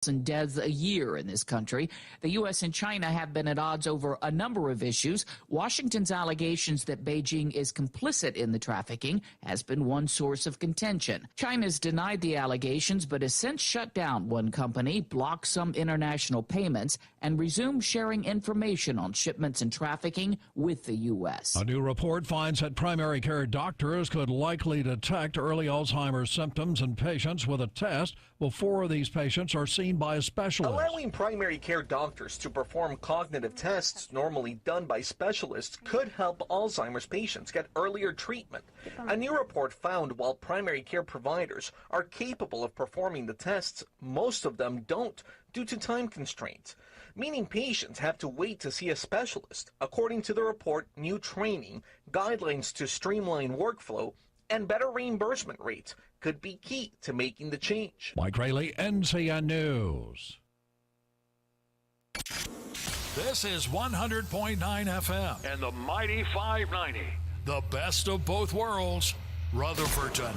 deaths a year in this country. The U.S. and China have been at odds over a number of issues. Washington's allegations that Beijing is complicit in the trafficking has been one source of contention. China's denied the allegations, but has since shut down one company, blocked some international payments, and resumed sharing information on shipments and trafficking with the U.S. A new report finds that primary care doctors could likely detect early Alzheimer's symptoms in patients with a test before these patients are seen by a specialist. Allowing primary care doctors to perform cognitive tests normally done by specialists could help Alzheimer's patients get earlier treatment. A new report found while primary care providers are capable of performing the tests, most of them don't due to time constraints, meaning patients have to wait to see a specialist. According to the report, new training, guidelines to streamline workflow, and better reimbursement rates could be key to making the change. Mike Rayleigh, NCN News. This is 100.9 FM and the mighty 590. The best of both worlds. Rutherfordton.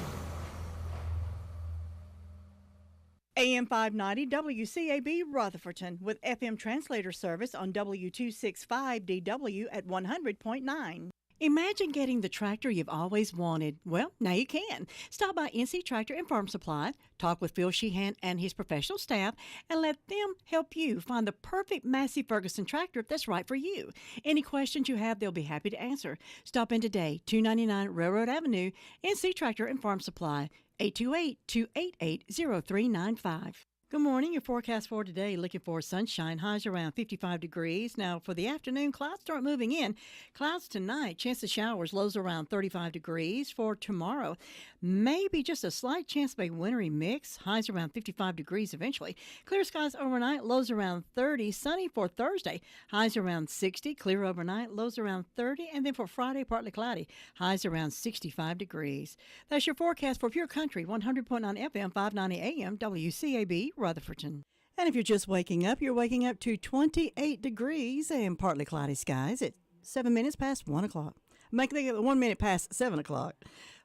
AM 590 WCAB Rutherfordton with FM translator service on W265DW at 100.9. Imagine getting the tractor you've always wanted. Well, now you can. Stop by NC Tractor and Farm Supply, talk with Phil Sheehan and his professional staff, and let them help you find the perfect Massey Ferguson tractor that's right for you. Any questions you have, they'll be happy to answer. Stop in today, 299 Railroad Avenue, NC Tractor and Farm Supply, 828-288-0395. Good morning. Your forecast for today, looking for sunshine, highs around 55 degrees. Now, for the afternoon, clouds start moving in. Clouds tonight, chance of showers, lows around 35 degrees. For tomorrow, maybe just a slight chance of a wintry mix, highs around 55 degrees eventually. Clear skies overnight, lows around 30. Sunny for Thursday, highs around 60. Clear overnight, lows around 30. And then for Friday, partly cloudy, highs around 65 degrees. That's your forecast for Pure Country, 100.9 FM, 590 AM, WCAB, Rutherfordton. And if you're just waking up, you're waking up to 28 degrees and partly cloudy skies at 7 minutes past 1 o'clock. Make it 1 minute past 7 o'clock.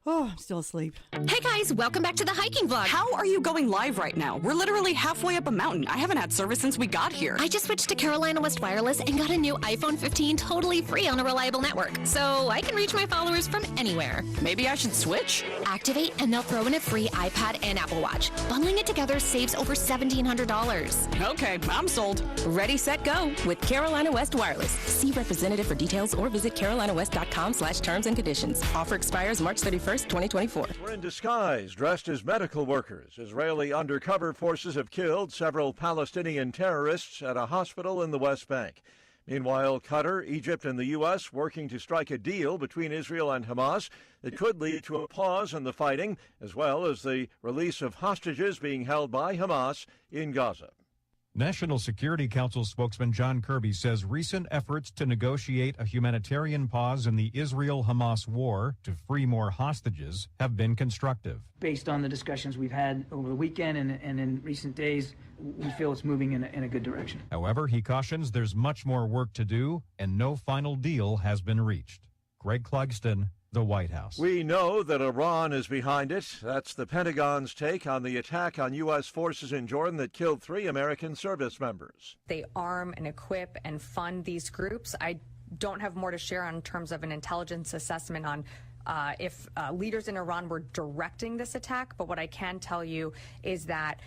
Oh, I'm still asleep. Hey guys, welcome back to the hiking vlog. How are you going live right now? We're literally halfway up a mountain. I haven't had service since we got here. I just switched to Carolina West Wireless and got a new iPhone 15 totally free on a reliable network, so I can reach my followers from anywhere. Maybe I should switch? Activate and they'll throw in a free iPad and Apple Watch. Bundling it together saves over $1,700. Okay, I'm sold. Ready, set, go with Carolina West Wireless. See representative for details or visit carolinawest.com/terms and conditions. Offer expires March 31st, 2024. We're in disguise, dressed as medical workers. Israeli undercover forces have killed several Palestinian terrorists at a hospital in the West Bank. Meanwhile, Qatar, Egypt, and the U.S. working to strike a deal between Israel and Hamas that could lead to a pause in the fighting, as well as the release of hostages being held by Hamas in Gaza. National Security Council spokesman John Kirby says recent efforts to negotiate a humanitarian pause in the Israel-Hamas war to free more hostages have been constructive. Based on the discussions we've had over the weekend and in recent days, we feel it's moving in a good direction. However, he cautions there's much more work to do and no final deal has been reached. Greg Clugston, the White House. We know that Iran is behind it. That's the Pentagon's take on the attack on U.S. forces in Jordan that killed 3 American service members. They arm and equip and fund these groups. I don't have more to share in terms of an intelligence assessment on if leaders in Iran were directing this attack, but what I can tell you is that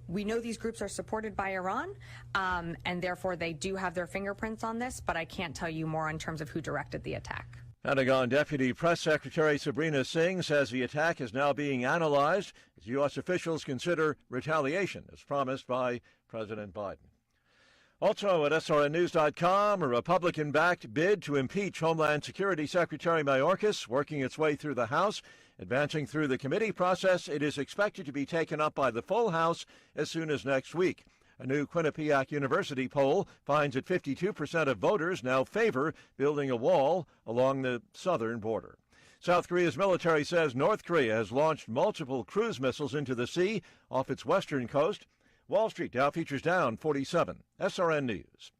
we know these groups are supported by Iran, and therefore they do have their fingerprints on this, but I can't tell you more in terms of who directed the attack. Pentagon Deputy Press Secretary Sabrina Singh says the attack is now being analyzed as U.S. officials consider retaliation, as promised by President Biden. Also at SRNnews.com, a Republican-backed bid to impeach Homeland Security Secretary Mayorkas working its way through the House. Advancing through the committee process, it is expected to be taken up by the full House as soon as next week. A new Quinnipiac University poll finds that 52% of voters now favor building a wall along the southern border. South Korea's military says North Korea has launched multiple cruise missiles into the sea off its western coast. Wall Street Dow futures down 47. SRN News.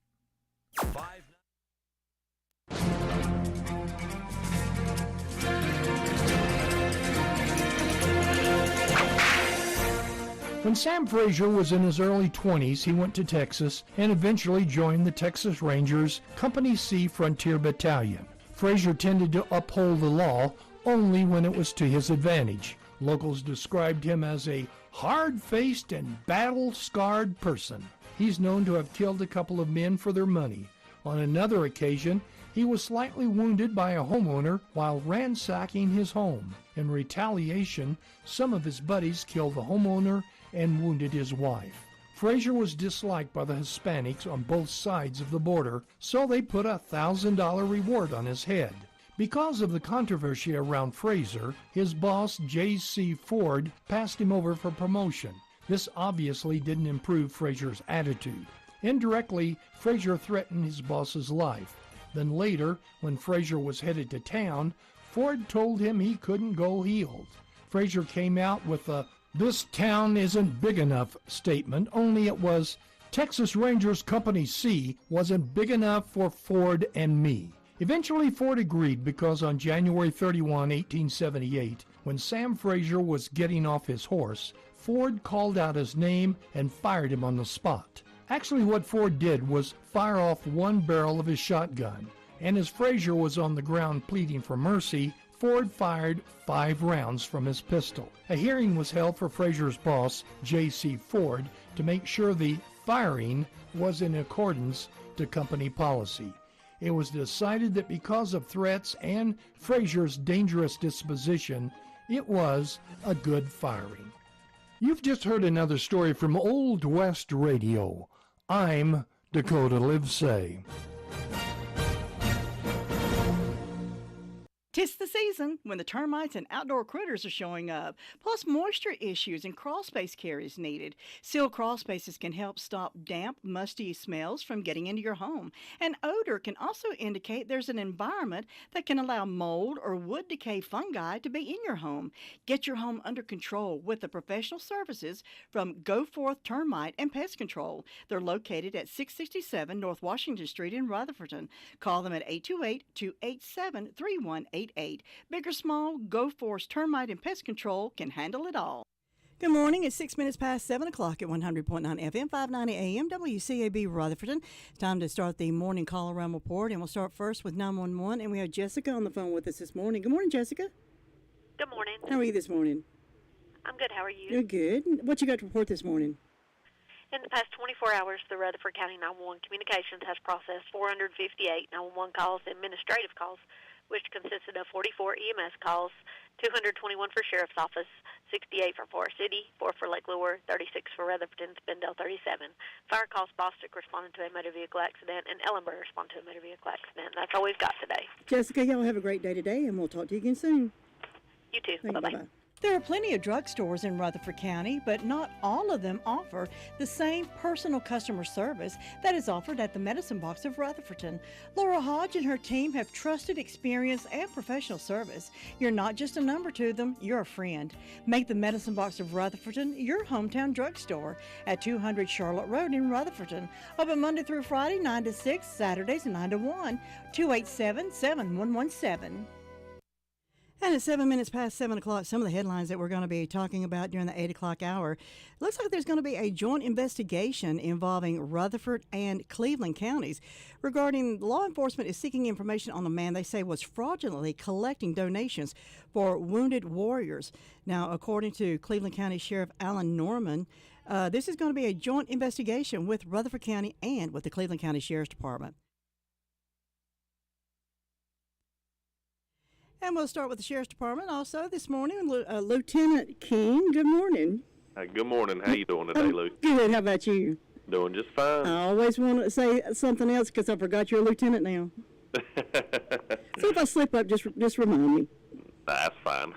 When Sam Frazier was in his early 20s, he went to Texas and eventually joined the Texas Rangers Company C Frontier Battalion. Frazier tended to uphold the law only when it was to his advantage. Locals described him as a hard-faced and battle-scarred person. He's known to have killed a couple of men for their money. On another occasion, he was slightly wounded by a homeowner while ransacking his home. In retaliation, some of his buddies killed the homeowner and wounded his wife. Frazier was disliked by the Hispanics on both sides of the border, so they put a $1,000 reward on his head. Because of the controversy around Frazier, his boss, J.C. Ford, passed him over for promotion. This obviously didn't improve Frazier's attitude. Indirectly, Frazier threatened his boss's life. Then later, when Frazier was headed to town, Ford told him he couldn't go healed. Frazier came out with a "this town isn't big enough" statement, only it was Texas Rangers Company C wasn't big enough for Ford and me. Eventually, Ford agreed because on January 31, 1878, when Sam Frazier was getting off his horse, Ford called out his name and fired him on the spot. Actually, what Ford did was fire off one barrel of his shotgun, and as Frazier was on the ground pleading for mercy, Ford fired 5 rounds from his pistol. A hearing was held for Frazier's boss, J.C. Ford, to make sure the firing was in accordance to company policy. It was decided that because of threats and Frazier's dangerous disposition, it was a good firing. You've just heard another story from Old West Radio. I'm Dakota Livesay. 'Tis the season when the termites and outdoor critters are showing up, plus moisture issues and crawl space care is needed. Sealed crawl spaces can help stop damp, musty smells from getting into your home. And odor can also indicate there's an environment that can allow mold or wood decay fungi to be in your home. Get your home under control with the professional services from Go Forth Termite and Pest Control. They're located at 667 North Washington Street in Rutherford. Call them at 828-287-3188. Big or small, Go Force Termite and Pest Control can handle it all. Good morning. It's 6 minutes past 7 o'clock at 100.9 FM, 590 AM, WCAB Rutherford. Time to start the morning call around report, and we'll start first with 911. And we have Jessica on the phone with us this morning. Good morning, Jessica. Good morning. How are you this morning? I'm good. How are you? You're good. What you got to report this morning? In the past 24 hours, the Rutherford County 911 Communications has processed 458 911 calls, administrative calls, which consisted of 44 EMS calls, 221 for Sheriff's Office, 68 for Forest City, 4 for Lake Lure, 36 for Rutherford, Spindale 37. Fire calls, Bostic responded to a motor vehicle accident, and Ellenberg responded to a motor vehicle accident. That's all we've got today. Jessica, y'all have a great day today, and we'll talk to you again soon. You too. Thank Bye-bye. you. Bye-bye. There are plenty of drugstores in Rutherford County, but not all of them offer the same personal customer service that is offered at the Medicine Box of Rutherford. Laura Hodge and her team have trusted experience and professional service. You're not just a number to them, you're a friend. Make the Medicine Box of Rutherford your hometown drugstore at 200 Charlotte Road in Rutherford. Open Monday through Friday, 9 to 6, Saturdays 9 to 1, 287-7117. And at 7 minutes past 7 o'clock, some of the headlines that we're going to be talking about during the 8 o'clock hour. It looks like there's going to be a joint investigation involving Rutherford and Cleveland counties regarding law enforcement is seeking information on a man they say was fraudulently collecting donations for wounded warriors. Now, according to Cleveland County Sheriff Alan Norman, this is going to be a joint investigation with Rutherford County and with the Cleveland County Sheriff's Department. And we'll start with the Sheriff's Department also this morning. Lieutenant King, good morning. Good morning. How you doing today, Lou? Good. How about you? Doing just fine. I always want to say something else because I forgot you're a lieutenant now. So if I slip up, just remind me. That's fine.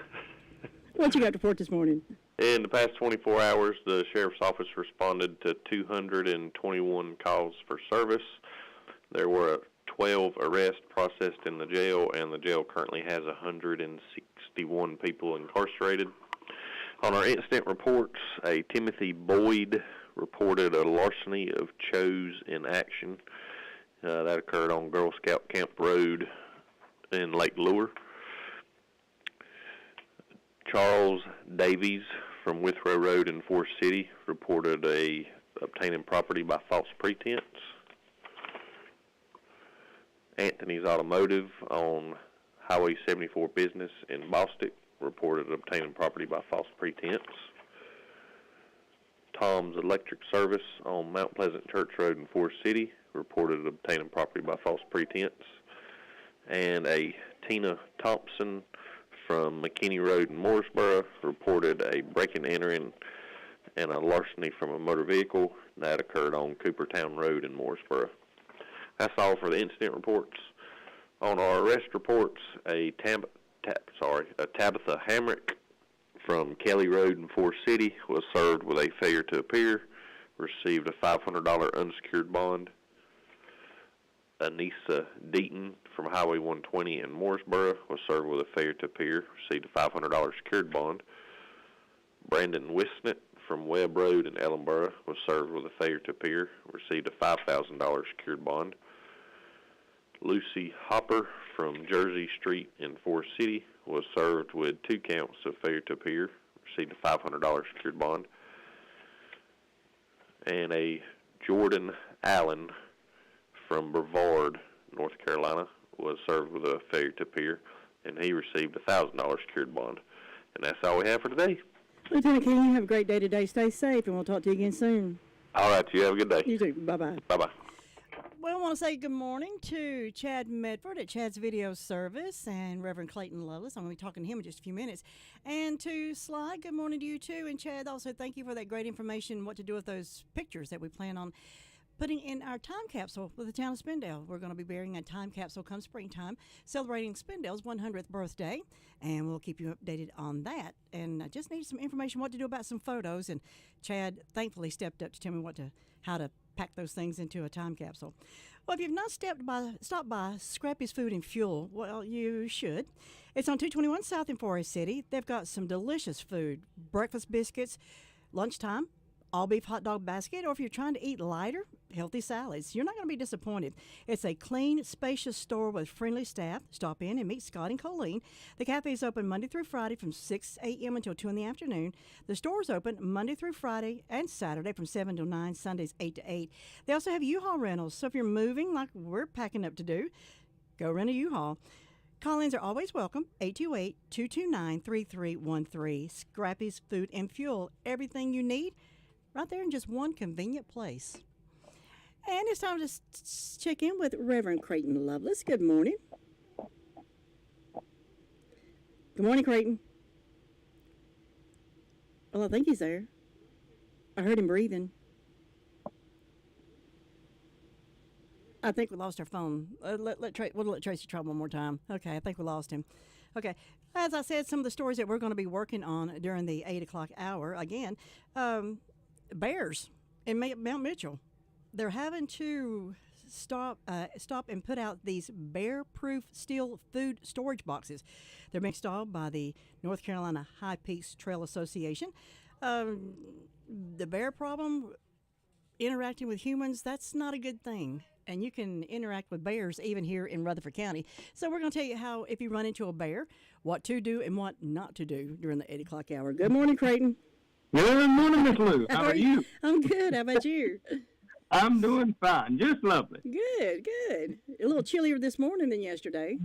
What you got to report this morning? In the past 24 hours, the Sheriff's Office responded to 221 calls for service. There were 12 arrests processed in the jail, and the jail currently has 161 people incarcerated. On our incident reports, a Timothy Boyd reported a larceny of Cho's in action. That occurred on Girl Scout Camp Road in Lake Lure. Charles Davies from Withrow Road in Forest City reported obtaining property by false pretense. Anthony's Automotive on Highway 74 Business in Bostic reported obtaining property by false pretense. Tom's Electric Service on Mount Pleasant Church Road in Forest City reported obtaining property by false pretense. And a Tina Thompson from McKinney Road in Mooresboro reported a break-in, entering, and a larceny from a motor vehicle that occurred on Coopertown Road in Mooresboro. That's all for the incident reports. On our arrest reports, a Tabitha Hamrick from Kelly Road in Forest City was served with a failure to appear, received a $500 unsecured bond. Anissa Deaton from Highway 120 in Mooresboro was served with a failure to appear, received a $500 secured bond. Brandon Wisnett from Webb Road in Ellenboro was served with a failure to appear, received a $5,000 secured bond. Lucy Hopper from Jersey Street in Forest City was served with 2 counts of failure to appear, received a $500 secured bond. And a Jordan Allen from Brevard, North Carolina, was served with a failure to appear, and he received a $1,000 secured bond. And that's all we have for today. Lieutenant King, you have a great day today. Stay safe, and we'll talk to you again soon. All right, you have a good day. You too. Bye-bye. Bye-bye. Well, I want to say good morning to Chad Medford at Chad's Video Service and Reverend Clayton Loveless. I'm going to be talking to him in just a few minutes. And to Sly, good morning to you too. And Chad, also thank you for that great information, what to do with those pictures that we plan on putting in our time capsule with the town of Spindale. We're going to be burying a time capsule come springtime, celebrating Spindale's 100th birthday, and we'll keep you updated on that. And I just need some information what to do about some photos, and Chad thankfully stepped up to tell me how to pack those things into a time capsule. Well, if you've not stopped by Scrappy's Food and Fuel, well, you should. It's on 221 South in Forest City. They've got some delicious food, breakfast biscuits, lunchtime, all-beef hot dog basket, or if you're trying to eat lighter, healthy salads. You're not going to be disappointed. It's a clean, spacious store with friendly staff. Stop in and meet Scott and Colleen. The cafe is open Monday through Friday from 6 a.m. until 2 in the afternoon. The store is open Monday through Friday and Saturday from 7 to 9, Sundays 8 to 8. They also have U-Haul rentals, so if you're moving like we're packing up to do, go rent a U-Haul. Call-ins are always welcome, 828-229-3313. Scrappy's Food and Fuel, everything you need right there in just one convenient place. And it's time to check in with Reverend Creighton Loveless. Good morning. Good morning, Creighton. Well, I think he's there. I heard him breathing. I think we lost our phone. We'll let Tracy try one more time. Okay, I think we lost him. Okay, as I said, some of the stories that we're going to be working on during the 8 o'clock hour, again, bears in Mount Mitchell. They're having to stop and put out these bear-proof steel food storage boxes. They're being installed by the North Carolina High Peaks Trail Association. The bear problem, interacting with humans, that's not a good thing. And you can interact with bears even here in Rutherford County. So we're going to tell you how, if you run into a bear, what to do and what not to do during the 8 o'clock hour. Good morning, Creighton. Good morning, Miss Lou. How are you? I'm good. How about you? I'm doing fine. Just lovely. Good. A little chillier this morning than yesterday.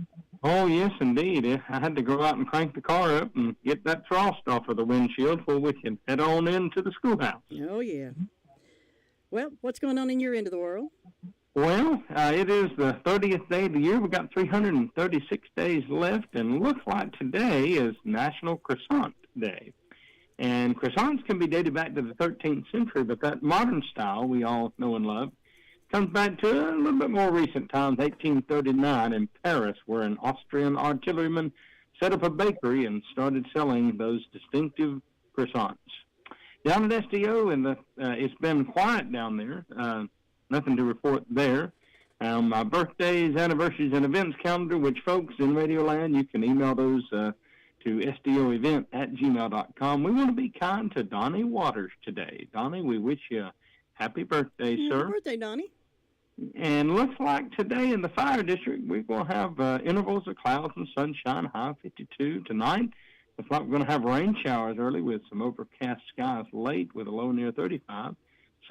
Oh, yes, indeed. I had to go out and crank the car up and get that frost off of the windshield before we can head on into the schoolhouse. Oh, yeah. Well, what's going on in your end of the world? Well, it is the 30th day of the year. We've got 336 days left, and looks like today is National Croissant Day. And croissants can be dated back to the 13th century, but that modern style we all know and love comes back to a little bit more recent times, 1839 in Paris, where an Austrian artilleryman set up a bakery and started selling those distinctive croissants. Down at SDO, it's been quiet down there. Nothing to report there. My birthdays, anniversaries, and events calendar, which folks in Radioland, you can email those to sdoevent@gmail.com. We want to be kind to Donnie Waters today. Donnie, we wish you a happy birthday, sir. Happy birthday, Donnie. And looks like today in the fire district, we're going to have intervals of clouds and sunshine, high 52 tonight. Looks like we're going to have rain showers early with some overcast skies late with a low near 35.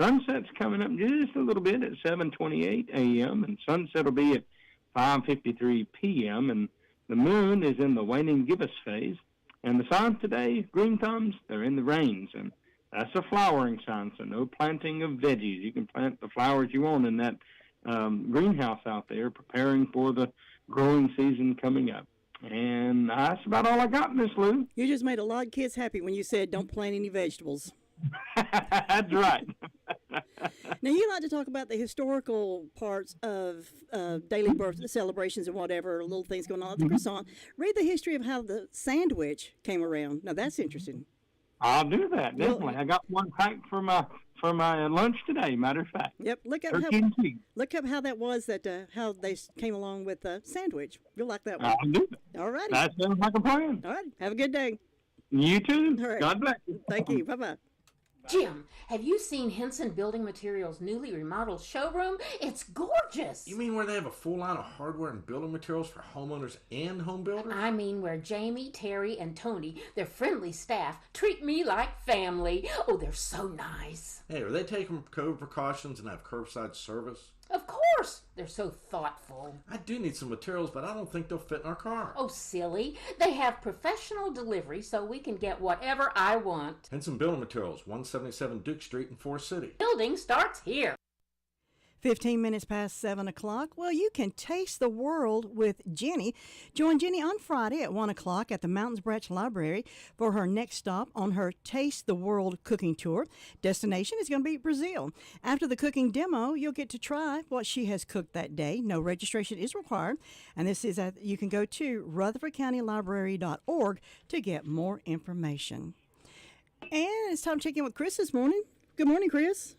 Sunset's coming up just a little bit at 7:28 a.m. and sunset will be at 5:53 p.m. and the moon is in the waning gibbous phase. And the signs today, green thumbs, they're in the rains, and that's a flowering sign, so no planting of veggies. You can plant the flowers you want in that greenhouse out there, preparing for the growing season coming up. And that's about all I got, Miss Lou. You just made a lot of kids happy when you said don't plant any vegetables. That's right. Now, you like to talk about the historical parts of daily birth celebrations and whatever, little things going on at the croissant. Read the history of how the sandwich came around. Now, that's interesting. I'll do that, definitely. Well, I got one packed for my lunch today, matter of fact. Yep, look up how that was, how they came along with the sandwich. You'll like that one. I'll do it. All righty. That sounds like a plan. All right, have a good day. You too. All right. God bless you. Thank you. Bye-bye. Jim, have you seen Henson Building Materials' newly remodeled showroom? It's gorgeous. You mean where they have a full line of hardware and building materials for homeowners and home builders? I mean where Jamie, Terry, and Tony, their friendly staff, treat me like family. Oh, they're so nice. Hey, are they taking COVID precautions and have curbside service? Of course. They're so thoughtful. I do need some materials, but I don't think they'll fit in our car. Oh, silly. They have professional delivery so we can get whatever I want. Henson Building Materials, 177 Duke Street in Forest City. Building starts here. 15 minutes past 7 o'clock. Well, you can taste the world with Jenny. Join Jenny on Friday at 1 o'clock at the Mountains Branch Library for her next stop on her Taste the World cooking tour. Destination is going to be Brazil. After the cooking demo, you'll get to try what she has cooked that day. No registration is required. And this is you can go to rutherfordcountylibrary.org to get more information. And it's time to check in with Chris this morning. Good morning, Chris.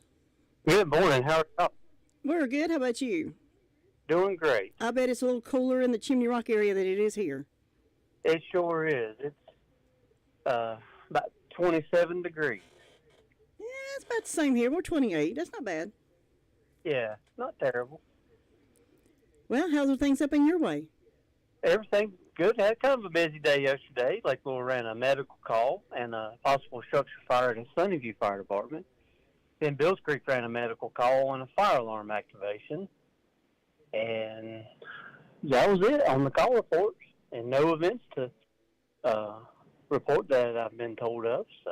Good morning. How are you? We're good. How about you? Doing great. I bet it's a little cooler in the Chimney Rock area than it is here. It sure is. It's about 27 degrees. Yeah, it's about the same here. We're 28. That's not bad. Yeah, not terrible. Well, how's are things up in your way? Everything's good. Had kind of a busy day yesterday. We ran a medical call and a possible structure fire at the Sunnyview Fire Department. Then Bills Creek ran a medical call and a fire alarm activation. And that was it on the call reports. And no events to report that I've been told of. So,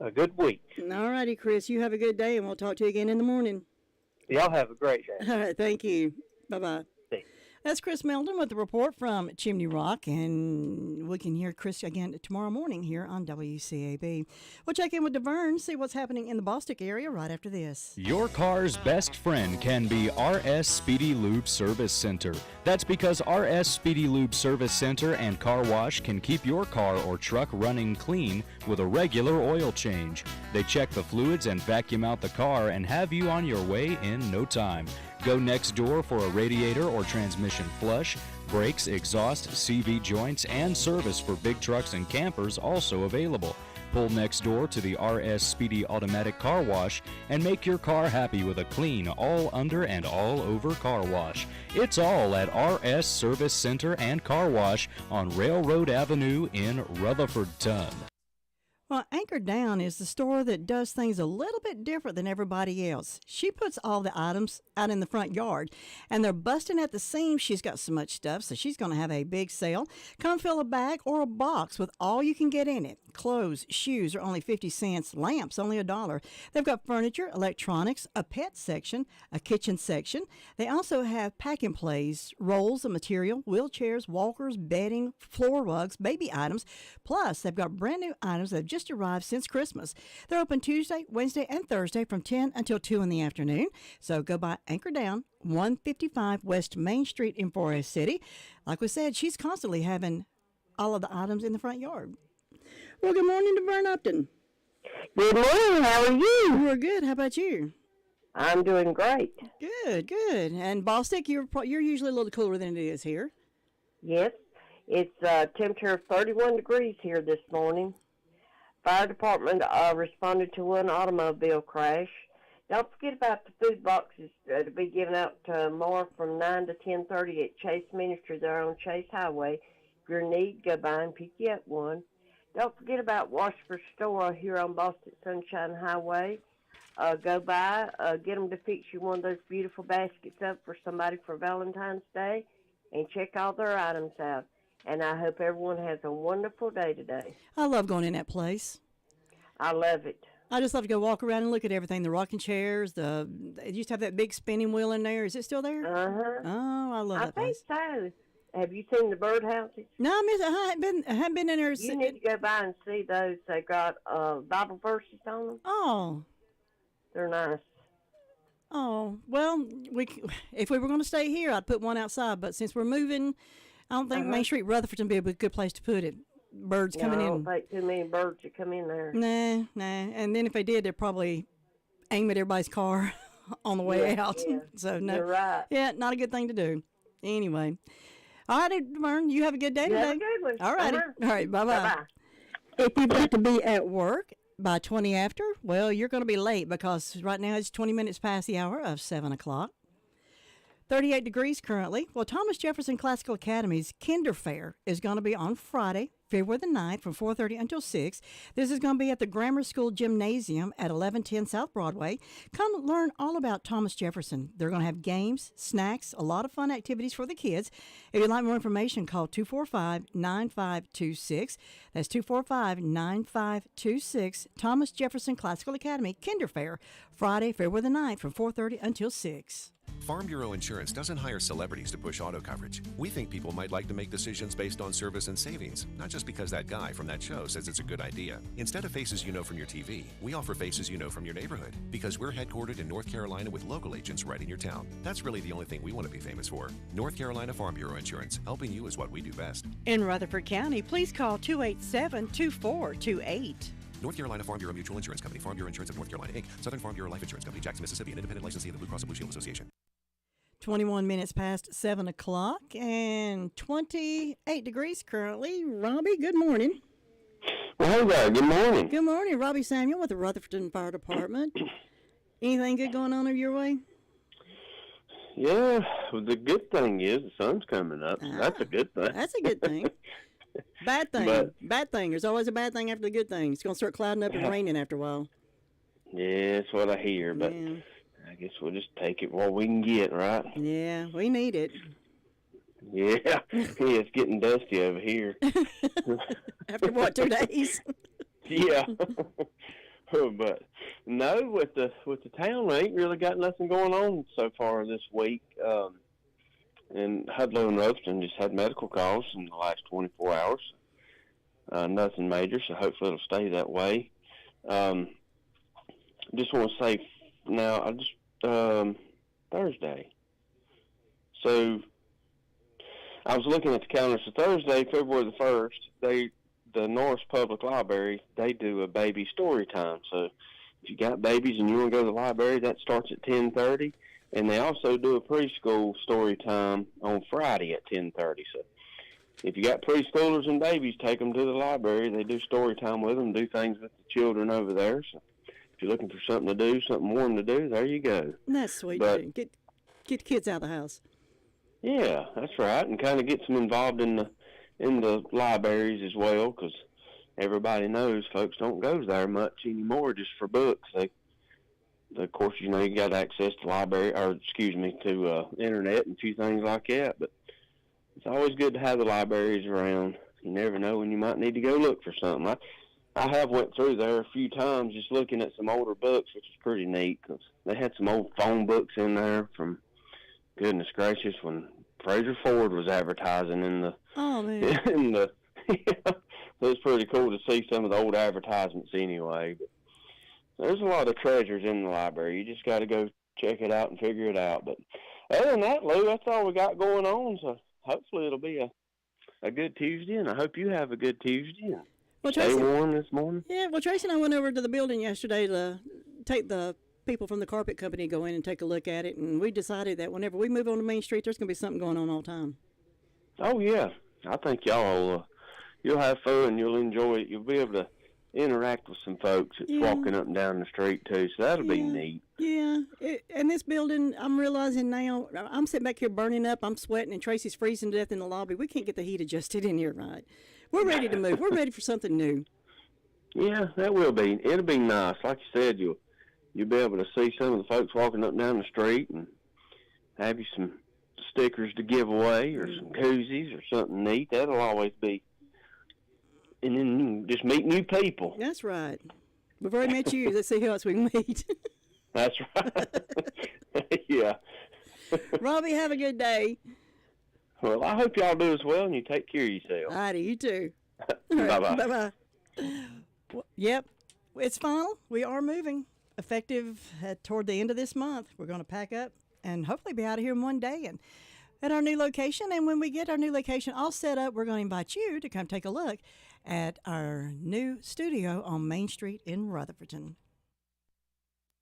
a good week. All righty, Chris. You have a good day, and we'll talk to you again in the morning. Y'all have a great day. All right. Thank you. Bye-bye. That's Chris Meldon with the report from Chimney Rock, and we can hear Chris again tomorrow morning here on WCAB. We'll check in with DeVern, see what's happening in the Bostic area right after this. Your car's best friend can be RS Speedy Lube Service Center. That's because RS Speedy Lube Service Center and Car Wash can keep your car or truck running clean with a regular oil change. They check the fluids and vacuum out the car and have you on your way in no time. Go next door for a radiator or transmission flush, brakes, exhaust, CV joints, and service for big trucks and campers also available. Pull next door to the RS Speedy Automatic Car Wash and make your car happy with a clean, all under and all over car wash. It's all at RS Service Center and Car Wash on Railroad Avenue in Rutherfordton. Well, Anchor Down is the store that does things a little bit different than everybody else. She puts all the items out in the front yard, and they're busting at the seams. She's got so much stuff, so she's going to have a big sale. Come fill a bag or a box with all you can get in it. Clothes, shoes are only 50 cents. Lamps, only $1. They've got furniture, electronics, a pet section, a kitchen section. They also have pack-and-plays, rolls of material, wheelchairs, walkers, bedding, floor rugs, baby items. Plus, they've got brand new items that have just arrived since Christmas. They're open Tuesday, Wednesday, and Thursday from 10 until 2 in the afternoon. So go by Anchor Down, 155 West Main Street in Forest City. Like we said, she's constantly having all of the items in the front yard. Well, good morning to Vern Upton. Good morning. How are you? We're good. How about you? I'm doing great. Good, good. And Bostic, you're usually a little cooler than it is here. Yes. It's temperature of 31 degrees here this morning. Fire department responded to one automobile crash. Don't forget about the food boxes to be given out tomorrow from 9 to 10:30 at Chase Ministry there on Chase Highway. If you're in need, go by and pick you up one. Don't forget about Washford Store here on Boston Sunshine Highway. Go by, get them to fix you one of those beautiful baskets up for somebody for Valentine's Day, and check all their items out. And I hope everyone has a wonderful day today. I love going in that place. I love it. I just love to go walk around and look at everything. The rocking chairs, it used to have that big spinning wheel in there. Is it still there? Uh-huh. Oh, I love that place. I think so. Have you seen the birdhouses? No, I haven't been in there. You need to go by and see those. They got Bible verses on them. Oh. They're nice. Oh, well, if we were going to stay here, I'd put one outside. But since we're moving, I don't think Main Street Rutherford'd be a good place to put it. Birds coming in. I don't think too many birds would come in there. Nah. And then if they did, they'd probably aim at everybody's car on the way out. Yeah. So, no. You're right. Yeah, not a good thing to do. Anyway. All righty, Vern, you have a good day today. Have a good one. All righty. All right, bye-bye. Bye-bye. If you've got to be at work by 20 after, well, you're going to be late because right now it's 20 minutes past the hour of 7 o'clock. 38 degrees currently. Well, Thomas Jefferson Classical Academy's Kinder Fair is going to be on Friday, February the 9th from 4:30 until 6. This is going to be at the Grammar School Gymnasium at 1110 South Broadway. Come learn all about Thomas Jefferson. They're going to have games, snacks, a lot of fun activities for the kids. If you'd like more information, call 245-9526. That's 245-9526. Thomas Jefferson Classical Academy Kinder Fair, Friday, February the 9th from 4:30 until 6. Farm Bureau Insurance doesn't hire celebrities to push auto coverage. We think people might like to make decisions based on service and savings, not just because that guy from that show says it's a good idea. Instead of faces you know from your TV, we offer faces you know from your neighborhood because we're headquartered in North Carolina with local agents right in your town. That's really the only thing we want to be famous for. North Carolina Farm Bureau Insurance, helping you is what we do best. In Rutherford County, please call 287-2428. North Carolina Farm Bureau Mutual Insurance Company, Farm Bureau Insurance of North Carolina, Inc., Southern Farm Bureau Life Insurance Company, Jackson, Mississippi, an independent licensee of the Blue Cross and Blue Shield Association. 21 minutes past 7 o'clock and 28 degrees currently. Robbie, good morning. Well, hey there, good morning. Good morning, Robbie Samuel with the Rutherford Fire Department. Anything good going on over your way? Yeah, well, the good thing is the sun's coming up, so that's a good thing. That's a good thing. Bad thing. Bad thing. There's always a bad thing after the good thing. It's going to start clouding up and raining after a while. Yeah, that's what I hear, but I guess we'll just take it what we can get, right? Yeah, we need it. Yeah, it's getting dusty over here. After what, 2 days? Yeah. But no, with the town, we ain't really got nothing going on so far this week. And Hudlow and Roaston just had medical calls in the last 24 hours. Nothing major, so hopefully it'll stay that way. Just want to say now, Thursday. So I was looking at the calendar. So Thursday, February the 1st, the Norris Public Library, they do a baby story time. So if you got babies and you want to go to the library, that starts at 10:30. And they also do a preschool story time on Friday at 10:30. So if you got preschoolers and babies, take them to the library. They do story time with them, do things with the children over there. So if you're looking for something to do, something warm to do, there you go. That's sweet. But, get the kids out of the house. Yeah, that's right, and kind of get them involved in the libraries as well, because everybody knows folks don't go there much anymore just for books. Of course, you got access to to internet and a few things like that, but it's always good to have the libraries around. You never know when you might need to go look for something. I have went through there a few times just looking at some older books, which is pretty neat, because they had some old phone books in there from, goodness gracious, when Fraser Ford was advertising in the... Oh, man. It was pretty cool to see some of the old advertisements anyway, but there's a lot of treasures in the library. You just got to go check it out and figure it out. But other than that, Lou, that's all we got going on. So hopefully it'll be a good Tuesday, and I hope you have a good Tuesday. Well, stay warm this morning. Yeah, well, Tracy and I went over to the building yesterday to take the people from the carpet company go in and take a look at it, and we decided that whenever we move on to Main Street, there's going to be something going on all the time. Oh, yeah. I think y'all you'll have fun. You'll enjoy it. You'll be able to interact with some folks that's walking up and down the street too, so that'll be neat. Yeah, And this building, I'm realizing now, I'm sitting back here burning up. I'm sweating, and Tracy's freezing to death in the lobby. We can't get the heat adjusted in here, right? We're ready to move. We're ready for something new. Yeah, that will be. It'll be nice. Like you said, you'll be able to see some of the folks walking up and down the street and have you some stickers to give away or some koozies or something neat. That'll always be. And then you can just meet new people. That's right. We've already met you. Let's see who else we can meet. That's right. Yeah. Robbie, have a good day. Well, I hope y'all do as well, and you take care of yourself. All righty, you too. Bye-bye. Bye-bye. Well, yep, it's final. We are moving. Effective toward the end of this month. We're going to pack up and hopefully be out of here in one day and at our new location. And when we get our new location all set up, we're going to invite you to come take a look at our new studio on Main Street in Rutherfordton.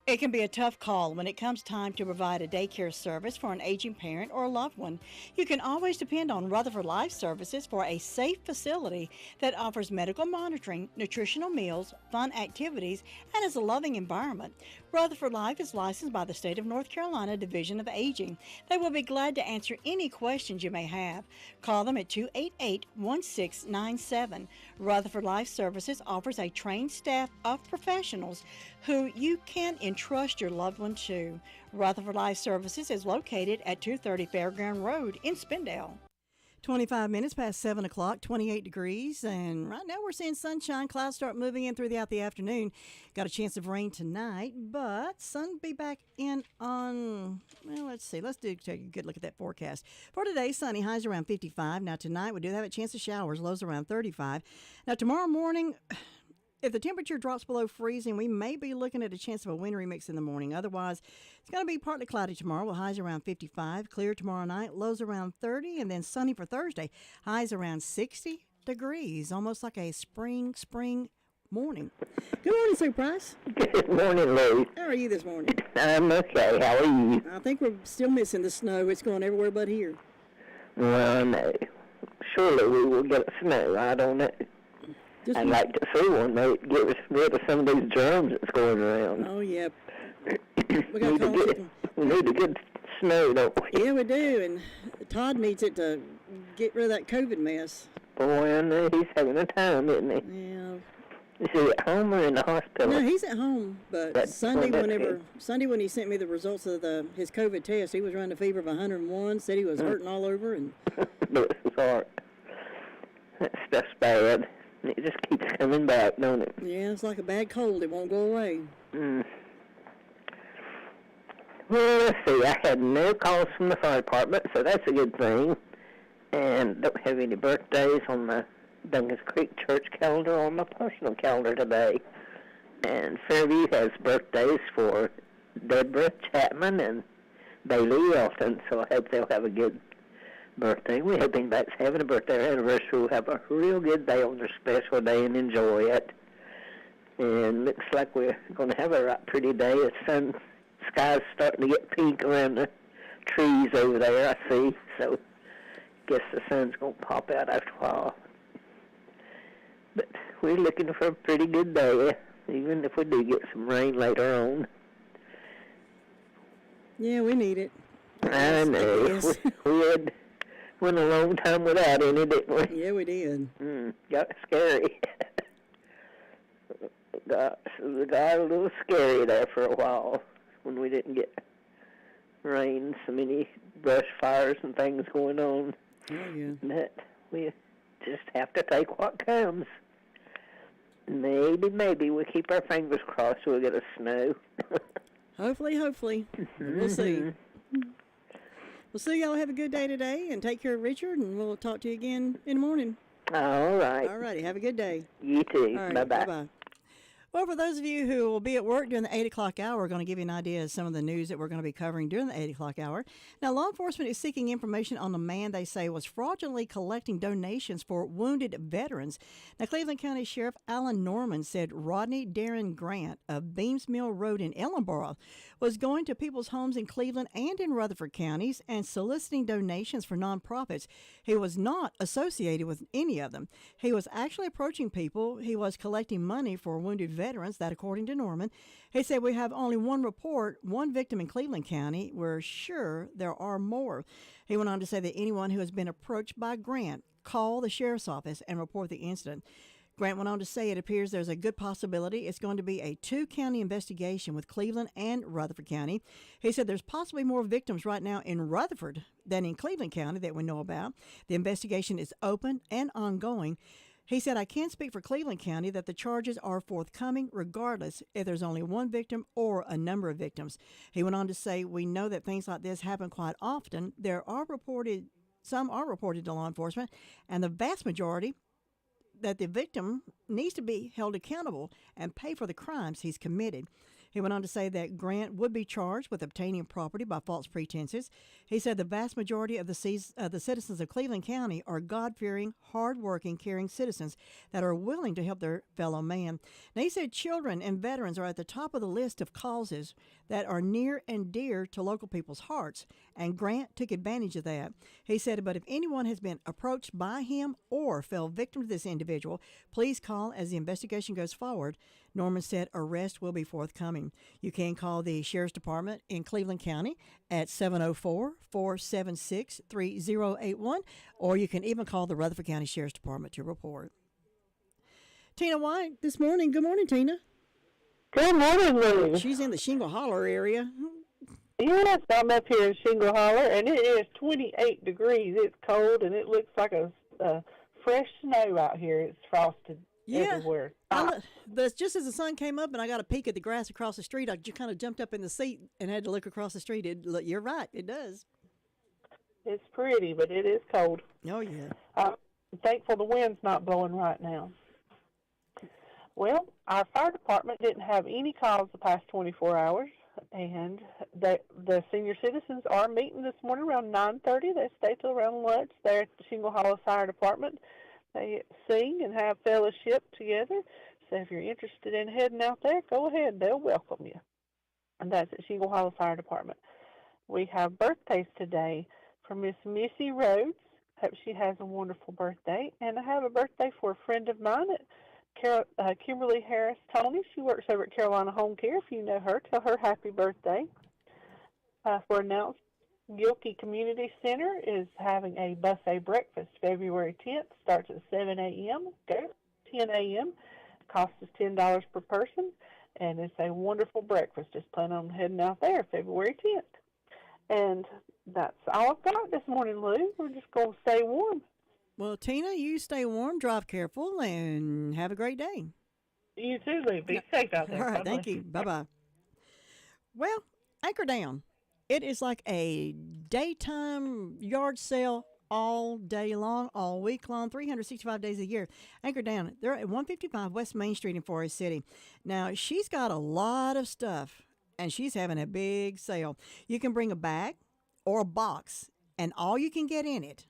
It can be a tough call when it comes time to provide a daycare service for an aging parent or a loved one. You can always depend on Rutherford Life Services for a safe facility that offers medical monitoring, nutritional meals, fun activities, and is a loving environment. Rutherford Life is licensed by the State of North Carolina Division of Aging. They will be glad to answer any questions you may have. Call them at 288-1697. Rutherford Life Services offers a trained staff of professionals who you can entrust your loved one to. Rutherford Life Services is located at 230 Fairground Road in Spindale. 25 minutes past 7 o'clock, 28 degrees, and right now we're seeing sunshine. Clouds start moving in throughout the afternoon. Got a chance of rain tonight, but sun will be back in on, well, let's see. Let's take a good look at that forecast. For today, sunny, highs around 55. Now tonight, we do have a chance of showers, lows around 35. Now tomorrow morning, if the temperature drops below freezing, we may be looking at a chance of a wintry mix in the morning. Otherwise, it's going to be partly cloudy tomorrow with highs around 55. Clear tomorrow night, lows around 30, and then sunny for Thursday. Highs around 60 degrees, almost like a spring morning. Good morning, Sue Price. Good morning, Lou. How are you this morning? I'm okay. How are you? I think we're still missing the snow. It's going everywhere but here. Well, no. Surely we will get snow. I don't know. I'd like to see one, though, get rid of some of these germs that's going around. Oh, yeah. We need to get snow, don't we? Yeah, we do, and Todd needs it to get rid of that COVID mess. Boy, I know he's having a time, isn't he? Yeah. Is he at home or in the hospital? No, he's at home, but Sunday when he sent me the results of his COVID test, he was running a fever of 101, said he was hurting all over. And Bless his heart. That stuff's bad. It just keeps coming back, don't it? Yeah, it's like a bad cold. It won't go away. Well, let's see. I had no calls from the fire department, so that's a good thing. And don't have any birthdays on the Duncan's Creek Church calendar or on my personal calendar today. And Fairview has birthdays for Deborah Chapman and Bailey Elton, so I hope they'll have a good birthday. We hope anybody's having a birthday anniversary will have a real good day on their special day and enjoy it. And looks like we're going to have a right pretty day. The sky's starting to get pink around the trees over there, I see. So guess the sun's going to pop out after a while. But we're looking for a pretty good day, even if we do get some rain later on. Yeah, we need it. I know. We went a long time without any, didn't we? Yeah, we did. Got scary. got a little scary there for a while when we didn't get rain, so many brush fires and things going on. Oh, yeah. But we just have to take what comes. Maybe we keep our fingers crossed we'll get a snow. Hopefully. We'll see. Well, Sue, y'all have a good day today, and take care of Richard, and we'll talk to you again in the morning. All right. All righty. Have a good day. You too. All right, Bye-bye. Bye-bye. Well, for those of you who will be at work during the 8 o'clock hour, we're going to give you an idea of some of the news that we're going to be covering during the 8 o'clock hour. Now, law enforcement is seeking information on a man they say was fraudulently collecting donations for wounded veterans. Now, Cleveland County Sheriff Alan Norman said Rodney Darren Grant of Beams Mill Road in Ellenboro was going to people's homes in Cleveland and in Rutherford counties and soliciting donations for nonprofits. He was not associated with any of them. He was actually approaching people. He was collecting money for wounded veterans, that according to Norman. He said we have only one report, one victim in Cleveland County. We're sure there are more. He went on to say that anyone who has been approached by Grant, call the sheriff's office and report the incident. Grant went on to say it appears there's a good possibility it's going to be a 2-county investigation with Cleveland and Rutherford County. He said there's possibly more victims right now in Rutherford than in Cleveland County that we know about. The investigation is open and ongoing. He said, I can't speak for Cleveland County that the charges are forthcoming regardless if there's only one victim or a number of victims. He went on to say, we know that things like this happen quite often. Some are reported to law enforcement, and the vast majority that the victim needs to be held accountable and pay for the crimes he's committed. He went on to say that Grant would be charged with obtaining property by false pretenses. He said the vast majority of the citizens of Cleveland County are God-fearing, hard-working, caring citizens that are willing to help their fellow man. Now, he said children and veterans are at the top of the list of causes that are near and dear to local people's hearts, and Grant took advantage of that. He said, but if anyone has been approached by him or fell victim to this individual, please call as the investigation goes forward. Norman said arrest will be forthcoming. You can call the Sheriff's Department in Cleveland County at 704-476-3081, or you can even call the Rutherford County Sheriff's Department to report. Tina White this morning. Good morning, Tina. Good morning, Lou. She's in the Shingle Holler area. Yes, I'm up here in Shingle Holler, and it is 28 degrees. It's cold, and it looks like a fresh snow out here. It's frosted everywhere. Just as the sun came up and I got a peek at the grass across the street, I just kind of jumped up in the seat and had to look across the street. You're right, it does. It's pretty, but it is cold. Oh, yeah. I'm thankful the wind's not blowing right now. Well, our fire department didn't have any calls the past 24 hours, and the senior citizens are meeting this morning around 9:30. They stay till around lunch there at the Shingle Hollow Fire Department. They sing and have fellowship together. So if you're interested in heading out there, go ahead. They'll welcome you. And that's at Shingle Hollow Fire Department. We have birthdays today for Miss Missy Rhodes. Hope she has a wonderful birthday. And I have a birthday for a friend of mine, Kimberly Harris Tony. She works over at Carolina Home Care. If you know her, tell her happy birthday. For announced, Gilkey Community Center is having a buffet breakfast February 10th. Starts at 7 a.m. Go 10 a.m. Cost is $10 per person, and it's a wonderful breakfast. Just plan on heading out there February 10th. And that's all I've got this morning, Lou. We're just going to stay warm. Well, Tina, you stay warm, drive careful, and have a great day. You too, Lou. Be safe out there. All right, Bye-bye. thank you. Bye-bye. Well, anchor down. It is like a daytime yard sale all day long, all week long, 365 days a year. Anchor down. They're at 155 West Main Street in Forest City. Now, she's got a lot of stuff, and she's having a big sale. You can bring a bag or a box, and all you can get in it.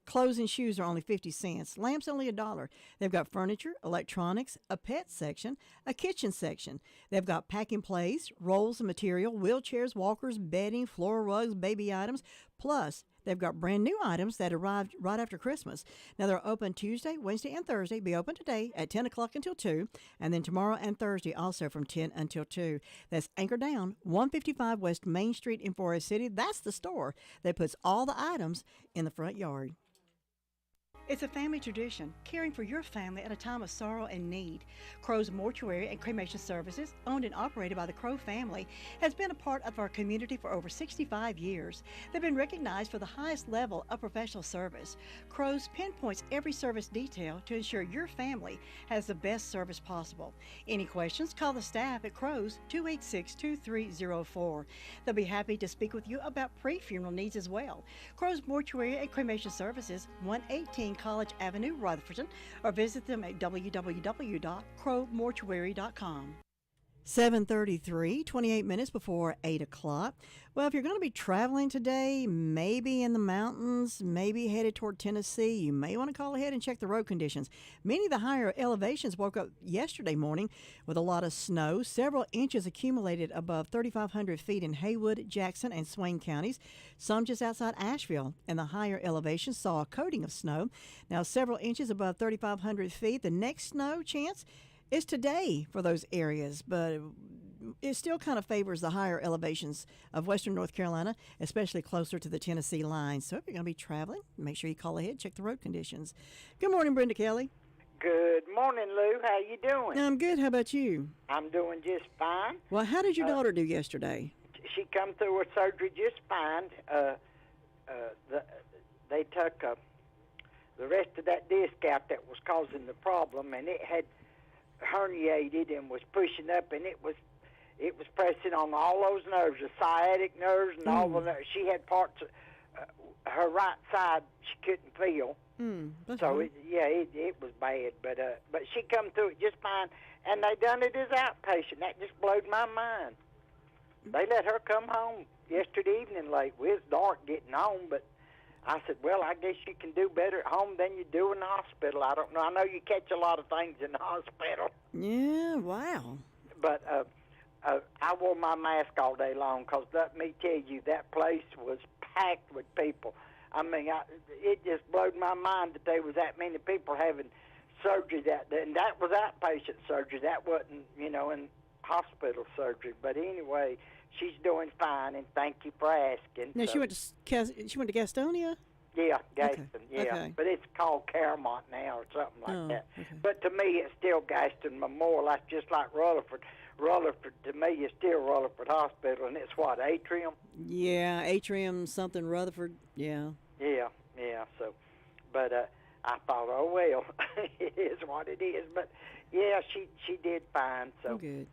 Clothes and shoes are only 50 cents. Lamps only $1. They've got furniture, electronics, a pet section, a kitchen section. They've got pack and plays, rolls of material, wheelchairs, walkers, bedding, floor rugs, baby items. Plus, they've got brand new items that arrived right after Christmas. Now, they're open Tuesday, Wednesday, and Thursday. Be open today at 10 o'clock until 2, and then tomorrow and Thursday also from 10 until 2. That's Anchor Down, 155 West Main Street in Forest City. That's the store that puts all the items in the front yard. It's a family tradition, caring for your family at a time of sorrow and need. Crow's Mortuary and Cremation Services, owned and operated by the Crow family, has been a part of our community for over 65 years. They've been recognized for the highest level of professional service. Crow's pinpoints every service detail to ensure your family has the best service possible. Any questions, call the staff at Crow's 286-2304. They'll be happy to speak with you about pre-funeral needs as well. Crow's Mortuary and Cremation Services, 118 College Avenue, Rutherford, or visit them at www.crowmortuary.com. 7:33, 28 minutes before 8 o'clock. Well, if you're going to be traveling today, maybe in the mountains, maybe headed toward Tennessee, you may want to call ahead and check the road conditions. Many of the higher elevations woke up yesterday morning with a lot of snow. Several inches accumulated above 3,500 feet in Haywood, Jackson, and Swain counties. Some just outside Asheville, and the higher elevations saw a coating of snow. Now, several inches above 3,500 feet. The next snow chance It's today for those areas, but it still kind of favors the higher elevations of western North Carolina, especially closer to the Tennessee line. So if you're going to be traveling, make sure you call ahead, check the road conditions. Good morning, Brenda Kelly. Good morning, Lou. How you doing? I'm good. How about you? I'm doing just fine. Well, how did your daughter do yesterday? She come through her surgery just fine. They took the rest of that disc out that was causing the problem, and it had herniated and was pushing up, and it was pressing on all those nerves, the sciatic nerves and all the nerves. She had parts of her right side she couldn't feel. So it was bad, but she come through it just fine, and they done it as outpatient. That just blowed my mind. They let her come home yesterday evening late. It was dark getting home, but I said, well, I guess you can do better at home than you do in the hospital. I don't know. I know you catch a lot of things in the hospital. Yeah, wow. But I wore my mask all day long because let me tell you, that place was packed with people. I mean, it just blowed my mind that there was that many people having surgery that day. And that was outpatient surgery. That wasn't, in hospital surgery. But anyway, she's doing fine, and thank you for asking. Now, she went to Gastonia? Yeah, Gaston, yeah. Okay. But it's called Caramont now or something like that. Okay. But to me, it's still Gaston Memorial. That's just like Rutherford. Rutherford, to me, is still Rutherford Hospital, and it's what, Atrium? Yeah, Atrium something, Rutherford, yeah. Yeah, so, but I thought, oh, well, it is what it is. But, yeah, she did fine, so. Good.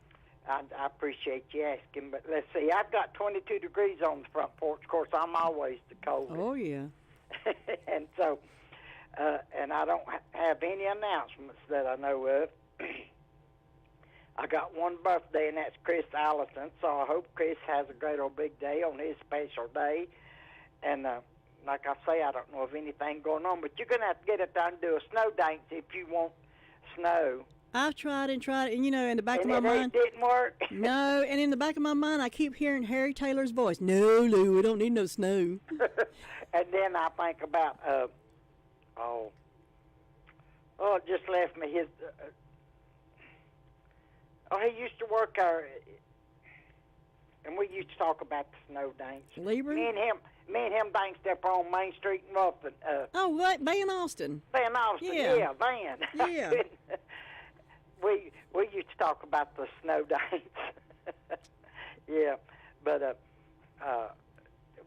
I appreciate you asking, but let's see. I've got 22 degrees on the front porch. Of course, I'm always the coldest. Oh, yeah. And so, and I don't have any announcements that I know of. I got one birthday, and that's Chris Allison, so I hope Chris has a great old big day on his special day. And like I say, I don't know of anything going on, but you're going to have to get it done and do a snow dance if you want snow. I've tried, and in the back of my mind. It didn't work. No, and in the back of my mind, I keep hearing Harry Taylor's voice. No, Lou, we don't need no snow. And then I think about, it just left me. He used to work and we used to talk about the snow dance. Lieber? Me and him danced up on Main Street in Ruffin. What? Van Austin. Van Austin, yeah, Van. Yeah. We used to talk about the snow dance. Yeah, but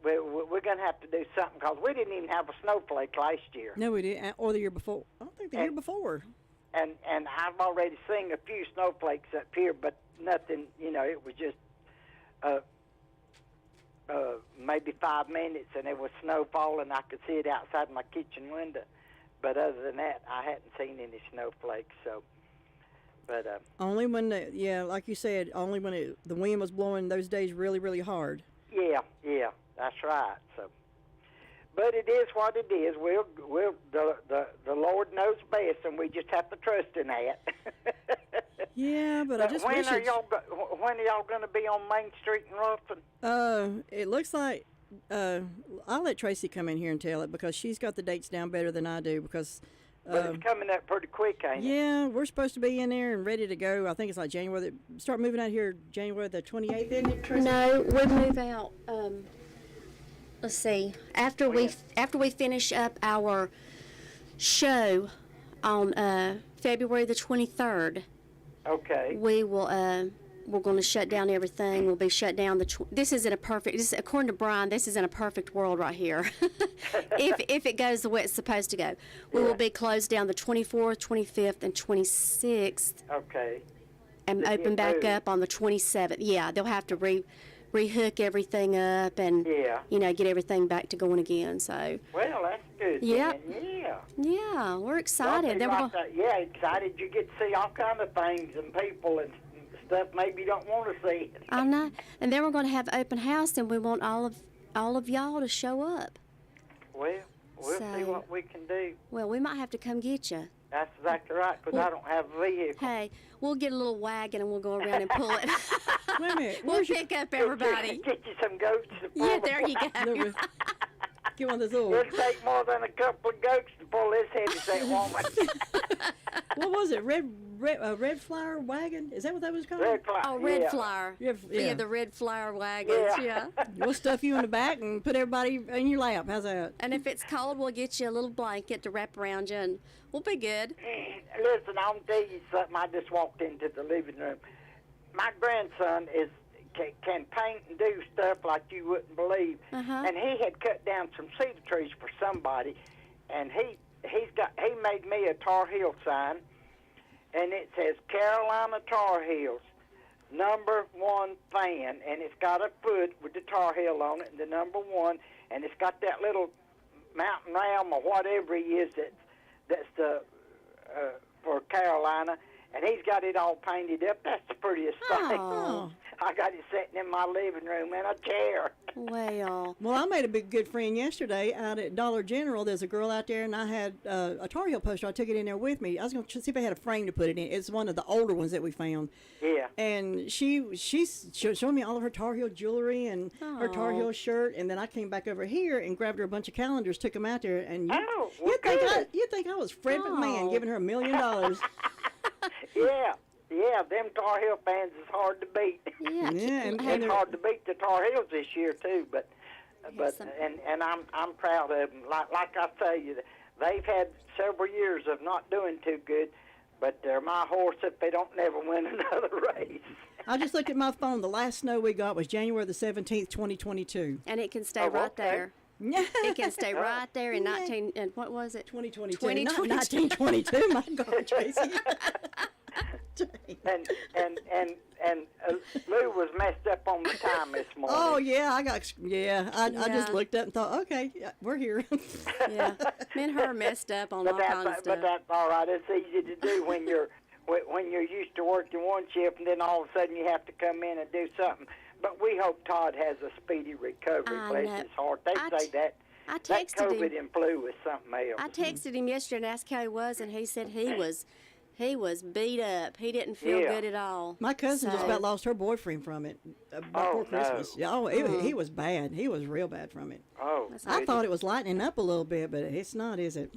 we're going to have to do something because we didn't even have a snowflake last year. No, we didn't. Or the year before. I don't think the year before. And I've already seen a few snowflakes up here, but nothing, it was just maybe 5 minutes, and there was snow falling. I could see it outside my kitchen window. But other than that, I hadn't seen any snowflakes, so... But only when, like you said, only when the wind was blowing those days really, really hard. Yeah, that's right. So, but it is what it is. The Lord knows best, and we just have to trust in that. Yeah, but I just when wish are y'all going to be on Main Street in Ruffin? It looks like I'll let Tracy come in here and tell it because she's got the dates down better than I do because. But it's coming up pretty quick, ain't it? Yeah, we're supposed to be in there and ready to go. I think it's like January. Start moving out here January the 28th, isn't it, Tracy? No, we move out. Let's see. After we finish up our show on February the 23rd. Okay. We will. We're going to shut down everything. We'll be shut down. According to Brian, this is in a perfect world right here. if it goes the way it's supposed to go, we will be closed down the 24th, 25th, and 26th. Okay. And open back up on the 27th. Yeah, they'll have to rehook everything up and get everything back to going again. So. Well, that's good. Yep. Yeah. Yeah, we're excited. Excited. You get to see all kind of things and people and stuff maybe you don't want to see. I know. And then we're going to have open house, and we want all of y'all to show up. Well, we'll see what we can do. Well, we might have to come get you. That's exactly right, because I don't have a vehicle. Hey, we'll get a little wagon, and we'll go around and pull it. Wait a minute. We'll pick up everybody. Get you some goats to pull. Yeah, there you go. Get one of those little. It'll take more than a couple of goats to pull this heavy-set woman. What was it? Red flower wagon? Is that what that was called? Red flower. Oh, red flower. Yeah. The red flower wagons. Yeah. We'll stuff you in the back and put everybody in your lap. How's that? And if it's cold, we'll get you a little blanket to wrap around you, and we'll be good. Listen, I'm gonna tell you something. I just walked into the living room. My grandson can paint and do stuff like you wouldn't believe. And he had cut down some cedar trees for somebody, and he made me a Tar Heel sign, and it says Carolina Tar Heels, #1 fan, and it's got a foot with the Tar Heel on it, and the #1, and it's got that little mountain ram or whatever he is that's the for Carolina. And he's got it all painted up. That's the prettiest thing. I got it sitting in my living room in a chair. Well, I made a big good friend yesterday out at Dollar General. There's a girl out there, and I had a Tar Heel poster. I took it in there with me. I was going to see if I had a frame to put it in. It's one of the older ones that we found. Yeah. And she's showing me all of her Tar Heel jewelry and her Tar Heel shirt. And then I came back over here and grabbed her a bunch of calendars, took them out there. And you'd think I was Fred McMahon giving her $1 million. Yeah, them Tar Heel fans is hard to beat. And it's hard to beat the Tar Heels this year too. But I'm proud of them. Like I tell you, they've had several years of not doing too good, but they're my horse if they don't never win another race. I just looked at my phone. The last snow we got was January the 17th, 2022, and it can stay right there. It can stay right there in 2022. 2022. Not 1922. My God, Tracy. and Lou was messed up on the time this morning. Oh yeah, I just looked up and thought, okay, we're here. Me and her messed up on all kinds of stuff. But that's all right. It's easy to do when you're used to working one shift, and then all of a sudden you have to come in and do something. But we hope Todd has a speedy recovery. Bless his heart. They say that COVID and flu was something else. I texted him yesterday and asked how he was, and he said he was beat up. He didn't feel good at all. My cousin just about lost her boyfriend from it before Christmas. No. He was bad. He was real bad from it. Oh, I thought it was lightening up a little bit, but it's not, is it?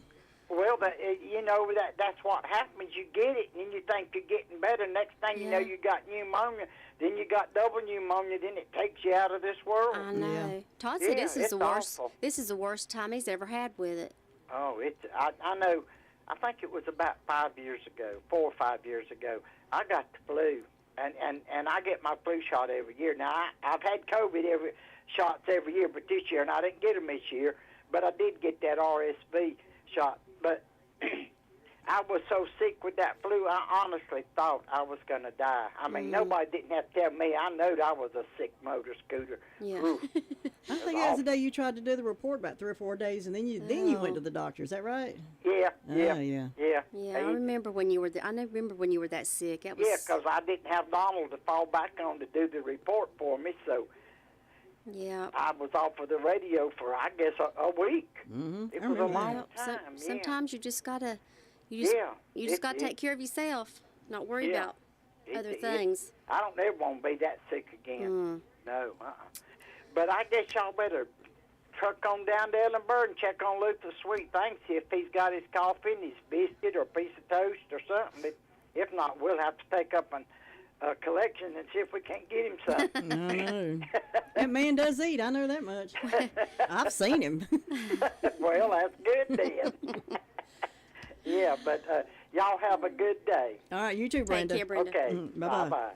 Well, that's what happens. You get it, and then you think you're getting better. Next thing you know, you got pneumonia. Then you got double pneumonia. Then it takes you out of this world. I know. Yeah. Todd said this is the worst. Awful. This is the worst time he's ever had with it. Oh, I know. I think it was about 4 or 5 years ago. I got the flu, and I get my flu shot every year. Now I've had COVID shots every year, but this year, and I didn't get them this year. But I did get that RSV shot. But I was so sick with that flu, I honestly thought I was going to die. I mean, nobody didn't have to tell me. I knew I was a sick motor scooter. Yeah. I think that was the day you tried to do the report, about 3 or 4 days, and then you went to the doctor. Is that right? Yeah. Yeah, I remember when you were I remember when you were that sick. It was... Yeah, because I didn't have Donald to fall back on to do the report for me, so yeah, I was off of the radio for, I guess, a week. Mm-hmm. It was a long time. Sometimes you just gotta, you just gotta take care of yourself, not worry about other things. I don't ever want to be that sick again. No. But I guess y'all better truck on down to Ellenburg and check on Luther Sweet Things, see if he's got his coffee and his biscuit or a piece of toast or something. If not, we'll have to take up a collection and see if we can't get him some. No. That man does eat. I know that much. I've seen him. Well, that's good then. Yeah, but y'all have a good day. All right, you too, Brenda. Take care, Brenda. Okay, bye-bye.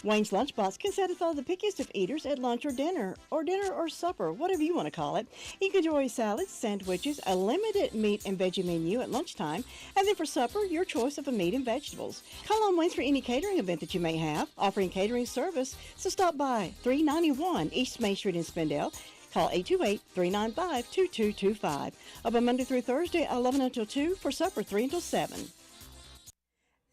Wayne's Lunchbox can satisfy the pickiest of eaters at lunch or dinner or supper, whatever you want to call it. You can enjoy salads, sandwiches, a limited meat and veggie menu at lunchtime, and then for supper, your choice of a meat and vegetables. Call on Wayne's for any catering event that you may have, offering catering service, so stop by 391 East Main Street in Spindale. Call 828-395-2225. Open Monday through Thursday, 11 until 2, for supper, 3 until 7.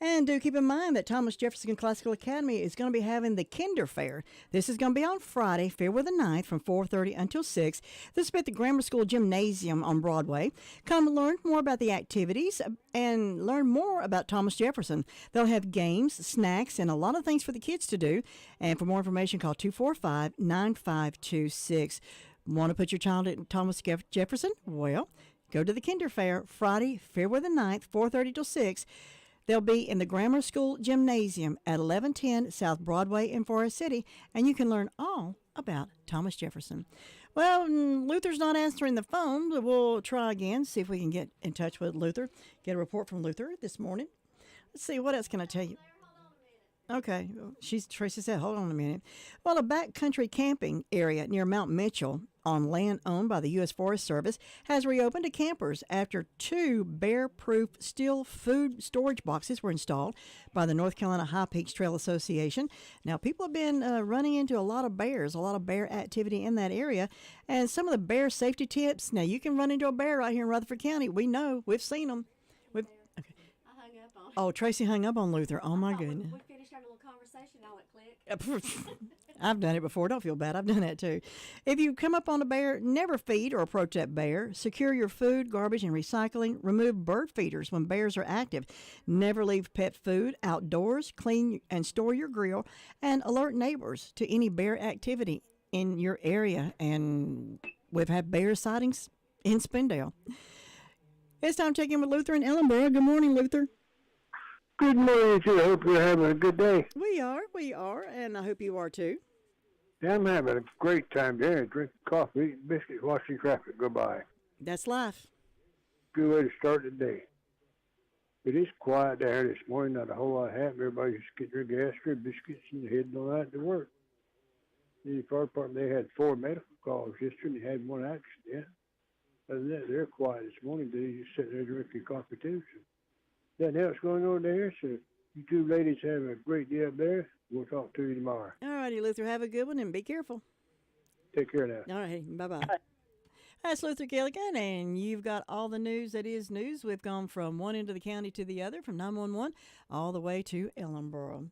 And do keep in mind that Thomas Jefferson Classical Academy is going to be having the Kinder Fair. This is going to be on Friday, February the 9th, from 4:30 until 6. This will be at the Grammar School Gymnasium on Broadway. Come learn more about the activities and learn more about Thomas Jefferson. They'll have games, snacks, and a lot of things for the kids to do. And for more information, call 245-9526. Want to put your child at Thomas Jefferson? Well, go to the Kinder Fair Friday, February the 9th, 4:30 till 6. They'll be in the Grammar School Gymnasium at 1110 South Broadway in Forest City, and you can learn all about Thomas Jefferson. Well, Luther's not answering the phone, but we'll try again, see if we can get in touch with Luther, get a report from Luther this morning. Let's see, what else can I tell you? Okay, Tracy said, hold on a minute. Well, a backcountry camping area near Mount Mitchell on land owned by the U.S. Forest Service has reopened to campers after 2 bear-proof steel food storage boxes were installed by the North Carolina High Peaks Trail Association. Now, people have been running into a lot of bears, a lot of bear activity in that area, and some of the bear safety tips. Now, you can run into a bear right here in Rutherford County. We know. We've seen them. I hung up on. Oh, Tracy hung up on Luther. Oh, my goodness. We finished our little conversation. Now it clicked. I've done it before. Don't feel bad. I've done that too. If you come up on a bear, never feed or approach that bear. Secure your food, garbage, and recycling. Remove bird feeders when bears are active. Never leave pet food outdoors. Clean and store your grill. And alert neighbors to any bear activity in your area. And we've had bear sightings in Spindale. It's time to check in with Luther in Ellenboro. Good morning, Luther. Good morning, too. I hope you're having a good day. We are, and I hope you are too. Yeah, I'm having a great time there. Drinking coffee, eating biscuits, watching traffic go by. That's life. Good way to start the day. It is quiet there this morning, not a whole lot happening. Everybody's just getting their gas, their biscuits, and heading on out to work. In the fire department, they had 4 medical calls yesterday, and they had 1 accident. Other than that, they're quiet this morning. They're just sitting there drinking coffee, too. So nothing else going on there, so you 2 ladies have a great day up there. We'll talk to you tomorrow. All righty, Luther. Have a good one and be careful. Take care now. All right. Bye-bye. That's Luther Gilligan, and you've got all the news that is news. We've gone from one end of the county to the other, from 911 all the way to Ellenboro.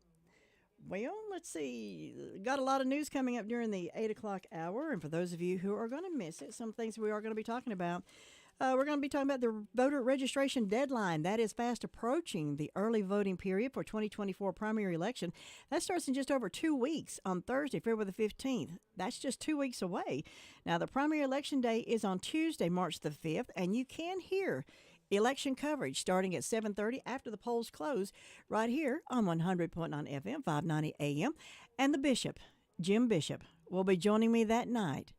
Well, let's see. Got a lot of news coming up during the 8 o'clock hour, and for those of you who are going to miss it, some things we are going to be talking about. We're going to be talking about the voter registration deadline. That is fast approaching the early voting period for 2024 primary election. That starts in just over 2 weeks on Thursday, February the 15th. That's just 2 weeks away. Now, the primary election day is on Tuesday, March the 5th, and you can hear election coverage starting at 7:30 after the polls close right here on 100.9 FM, 590 AM. And the Bishop, Jim Bishop, will be joining me that night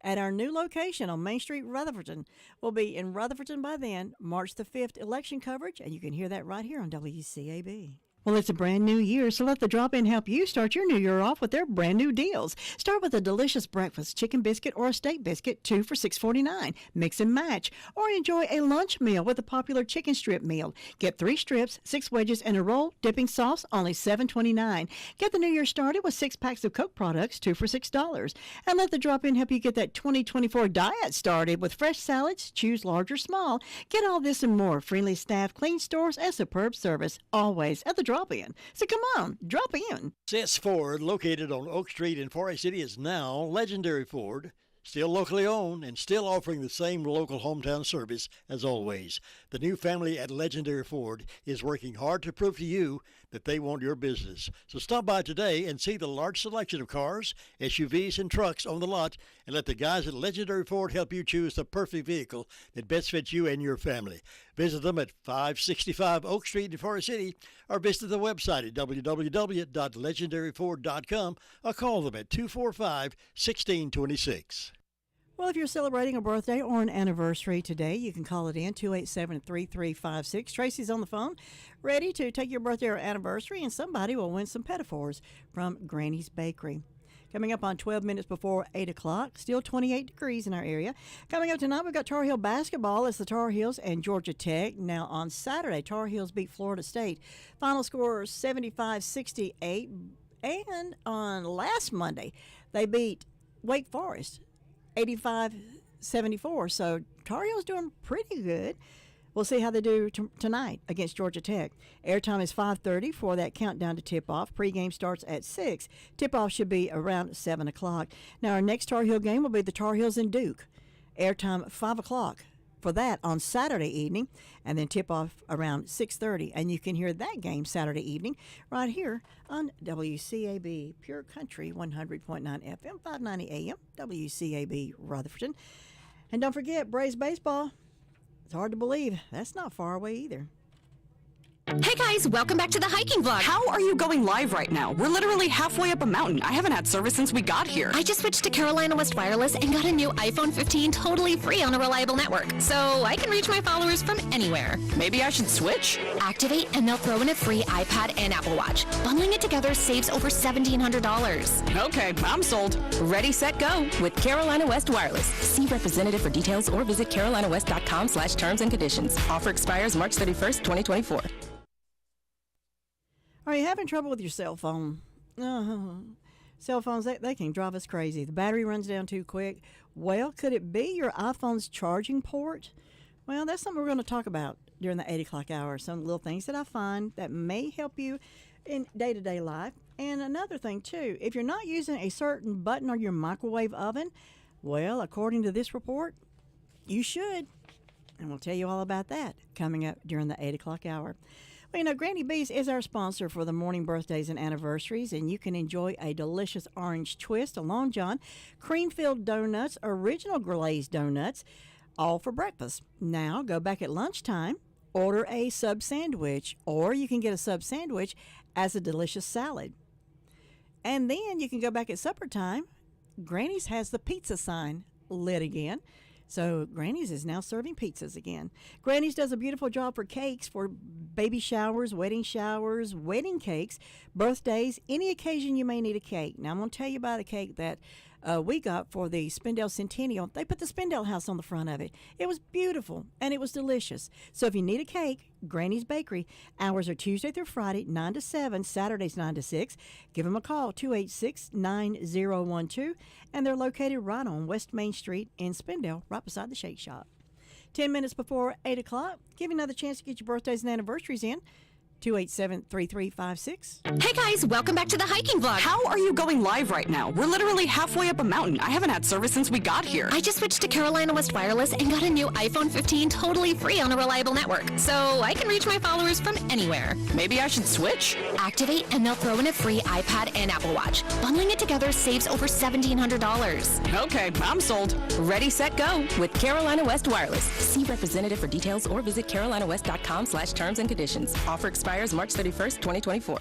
at our new location on Main Street, Rutherfordton. We'll be in Rutherfordton by then, March the 5th, election coverage, and you can hear that right here on WCAB. Well, it's a brand new year, so let the drop-in help you start your new year off with their brand new deals. Start with a delicious breakfast chicken biscuit or a steak biscuit, 2 for $6.49. Mix and match, or enjoy a lunch meal with a popular chicken strip meal. Get 3 strips, 6 wedges, and a roll, dipping sauce, only $7.29. Get the new year started with 6 packs of Coke products, 2 for $6. And let the drop-in help you get that 2024 diet started with fresh salads. Choose large or small. Get all this and more. Friendly staff, clean stores, and superb service, always at the drop-in. So come on, drop in. Sis Ford, located on Oak Street in Forest City, is now Legendary Ford. Still locally owned and still offering the same local hometown service as always. The new family at Legendary Ford is working hard to prove to you that they want your business. So stop by today and see the large selection of cars, SUVs, and trucks on the lot, and let the guys at Legendary Ford help you choose the perfect vehicle that best fits you and your family. Visit them at 565 Oak Street in Forest City, or visit the website at www.legendaryford.com, or call them at 245-1626. Well, if you're celebrating a birthday or an anniversary today, you can call it in, 287-3356. Tracy's on the phone, ready to take your birthday or anniversary, and somebody will win some pedophores from Granny's Bakery. Coming up on 12 minutes before 8 o'clock, still 28 degrees in our area. Coming up tonight, we've got Tar Heel basketball. It's the Tar Heels and Georgia Tech. Now, on Saturday, Tar Heels beat Florida State. Final score 75-68. And on last Monday, they beat Wake Forest 85-74. So Tar Heels doing pretty good. We'll see how they do tonight against Georgia Tech. Airtime is 5:30 for that countdown to tip-off. Pre-game starts at 6. Tip-off should be around 7 o'clock. Now, our next Tar Heel game will be the Tar Heels and Duke. Airtime 5 o'clock for that on Saturday evening, and then tip-off around 6:30. And you can hear that game Saturday evening right here on WCAB Pure Country 100.9 FM, 590 AM, WCAB Rutherford. And don't forget, Braves baseball. It's hard to believe. That's not far away either. Hey guys, welcome back to the hiking vlog. How are you going live right now? We're literally halfway up a mountain. I haven't had service since we got here. I just switched to Carolina West Wireless and got a new iPhone 15 totally free on a reliable network, so I can reach my followers from anywhere. Maybe I should switch? Activate and they'll throw in a free iPad and Apple Watch. Bundling it together saves over $1,700. Okay, I'm sold. Ready, set, go with Carolina West Wireless. See representative for details or visit carolinawest.com/terms and conditions. Offer expires March 31st, 2024. Are you having trouble with your cell phone? Cell phones, they can drive us crazy. The battery runs down too quick. Well, could it be your iPhone's charging port? Well, that's something we're going to talk about during the 8 o'clock hour. Some little things that I find that may help you in day-to-day life. And another thing, too, if you're not using a certain button on your microwave oven, well, according to this report, you should. And we'll tell you all about that coming up during the 8 o'clock hour. Well, you know, Granny B's is our sponsor for the morning birthdays and anniversaries, and you can enjoy a delicious orange twist, a Long John, cream-filled donuts, original glazed donuts, all for breakfast. Now, go back at lunchtime, order a sub sandwich, or you can get a sub sandwich as a delicious salad. And then you can go back at supper time. Granny's has the pizza sign lit again. So Granny's is now serving pizzas again. Granny's does a beautiful job for cakes for baby showers, wedding cakes, birthdays, any occasion you may need a cake. Now I'm going to tell you about a cake that we got for the Spindale Centennial. They put the Spindale House on the front of it. It was beautiful and it was delicious. So if you need a cake, Granny's Bakery. Hours are Tuesday through Friday, 9 to 7, Saturdays 9 to 6. Give them a call, 286-9012, and they're located right on West Main Street in Spindale, right beside the Shake Shop. 10 minutes before 8 o'clock, give you another chance to get your birthdays and anniversaries in. 287-3356. Hey guys, welcome back to the hiking vlog. How are you going live right now? We're literally halfway up a mountain. I haven't had service since we got here. I just switched to Carolina West Wireless and got a new iPhone 15 totally free on a reliable network, so I can reach my followers from anywhere. Maybe I should switch? Activate and they'll throw in a free iPad and Apple Watch. Bundling it together saves over $1,700. Okay, I'm sold. Ready, set, go with Carolina West Wireless. See representative for details or visit carolinawest.com/terms and conditions. Offer expires March 31st, 2024.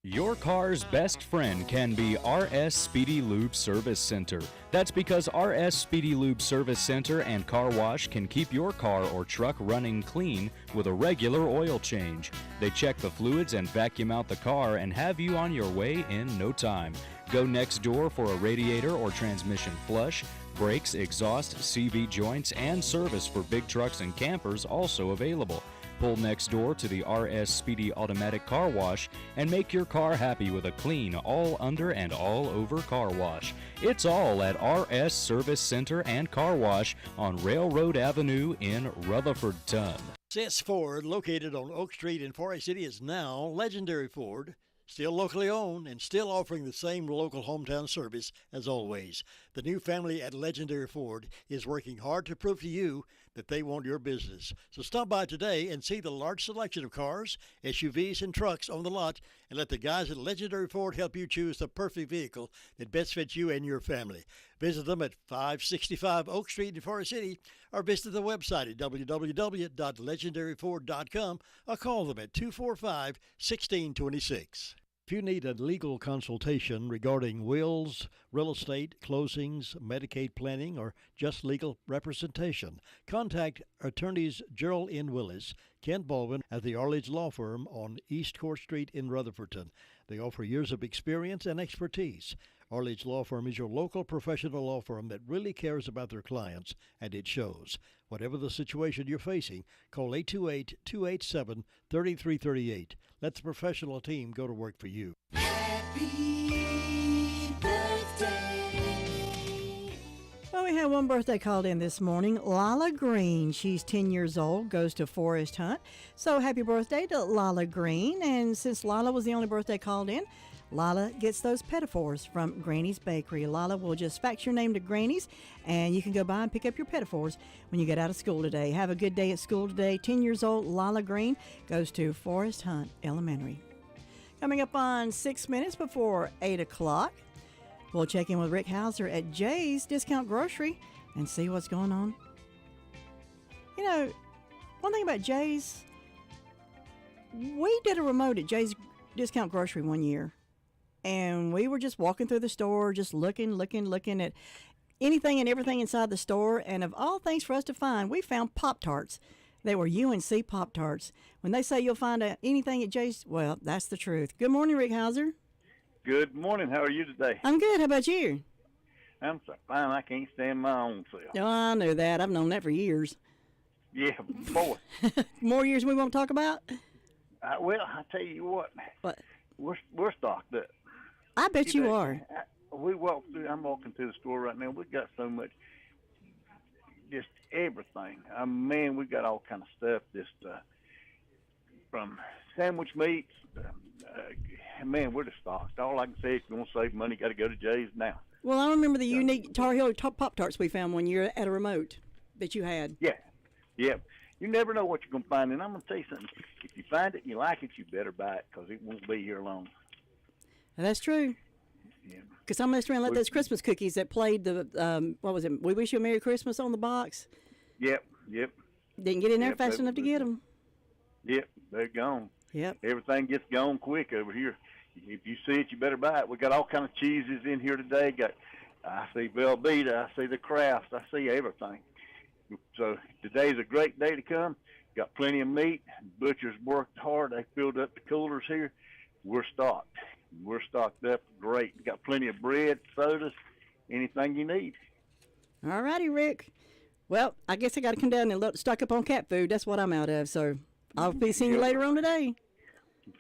Your car's best friend can be RS Speedy Lube Service Center. That's because RS Speedy Lube Service Center and Car Wash can keep your car or truck running clean with a regular oil change. They check the fluids and vacuum out the car and have you on your way in no time. Go next door for a radiator or transmission flush. Brakes, exhaust, CV joints, and service for big trucks and campers also available. Pull next door to the RS Speedy Automatic Car Wash and make your car happy with a clean, all under and all over car wash. It's all at RS Service Center and Car Wash on Railroad Avenue in Rutherfordton. Sis Ford, located on Oak Street in Forest City, is now Legendary Ford. Still locally owned and still offering the same local hometown service as always. The new family at Legendary Ford is working hard to prove to you that they want your business. So stop by today and see the large selection of cars, SUVs, and trucks on the lot, and let the guys at Legendary Ford help you choose the perfect vehicle that best fits you and your family. Visit them at 565 Oak Street in Forest City or visit the website at www.legendaryford.com or call them at 245-1626. If you need a legal consultation regarding wills, real estate, closings, Medicaid planning, or just legal representation, contact attorneys Gerald N. Willis, Kent Baldwin at the Arledge Law Firm on East Court Street in Rutherfordton. They offer years of experience and expertise. Arledge Law Firm is your local professional law firm that really cares about their clients, and it shows. Whatever the situation you're facing, call 828-287-3338. Let the professional team go to work for you. Happy birthday. Well, we had one birthday called in this morning, Lala Green. She's 10 years old, goes to Forest Hunt. So happy birthday to Lala Green. And since Lala was the only birthday called in, Lila gets those pedophores from Granny's Bakery. Lila will just fax your name to Granny's, and you can go by and pick up your pedophores when you get out of school today. Have a good day at school today. 10 years old Lila Green goes to Forest Hunt Elementary. Coming up on 6 minutes before 8 o'clock, we'll check in with Rick Hauser at Jay's Discount Grocery and see what's going on. You know, one thing about Jay's, we did a remote at Jay's Discount Grocery one year, and we were just walking through the store, just looking at anything and everything inside the store, and of all things for us to find, we found Pop-Tarts. They were UNC Pop-Tarts. When they say you'll find anything at Jay's, well, that's the truth. Good morning, Rick Hauser. Good morning. How are you today? I'm good. How about you? I'm so fine. I can't stand my own self. Oh, I know that. I've known that for years. Yeah, boy. More years we won't talk about? Well, I tell you what. We're stocked up. I bet you are. I'm walking through the store right now. We got so much, just everything. Man, we got all kind of stuff. Just from sandwich meats. Man, we're just stocked. All I can say, if you want to save money, got to go to Jay's now. Well, I remember the unique Tar Heel Pop-Tarts we found one year at a remote that you had. Yeah. You never know what you're going to find, and I'm going to tell you something. If you find it and you like it, you better buy it because it won't be here long. That's true. Yeah. Because I messed around like those Christmas cookies that played the, what was it, We Wish You a Merry Christmas on the box. Yep. Didn't get in there fast enough to get them. Yep, they're gone. Yep. Everything gets gone quick over here. If you see it, you better buy it. We got all kind of cheeses in here today. I see Velveeta, I see the Crafts, I see everything. So today's a great day to come. Got plenty of meat. Butchers worked hard. They filled up the coolers here. We're stocked. We're stocked up great. Got plenty of bread, sodas, anything you need. All righty, Rick. Well, I guess I got to come down and stock up on cat food. That's what I'm out of. So I'll be seeing you later on today.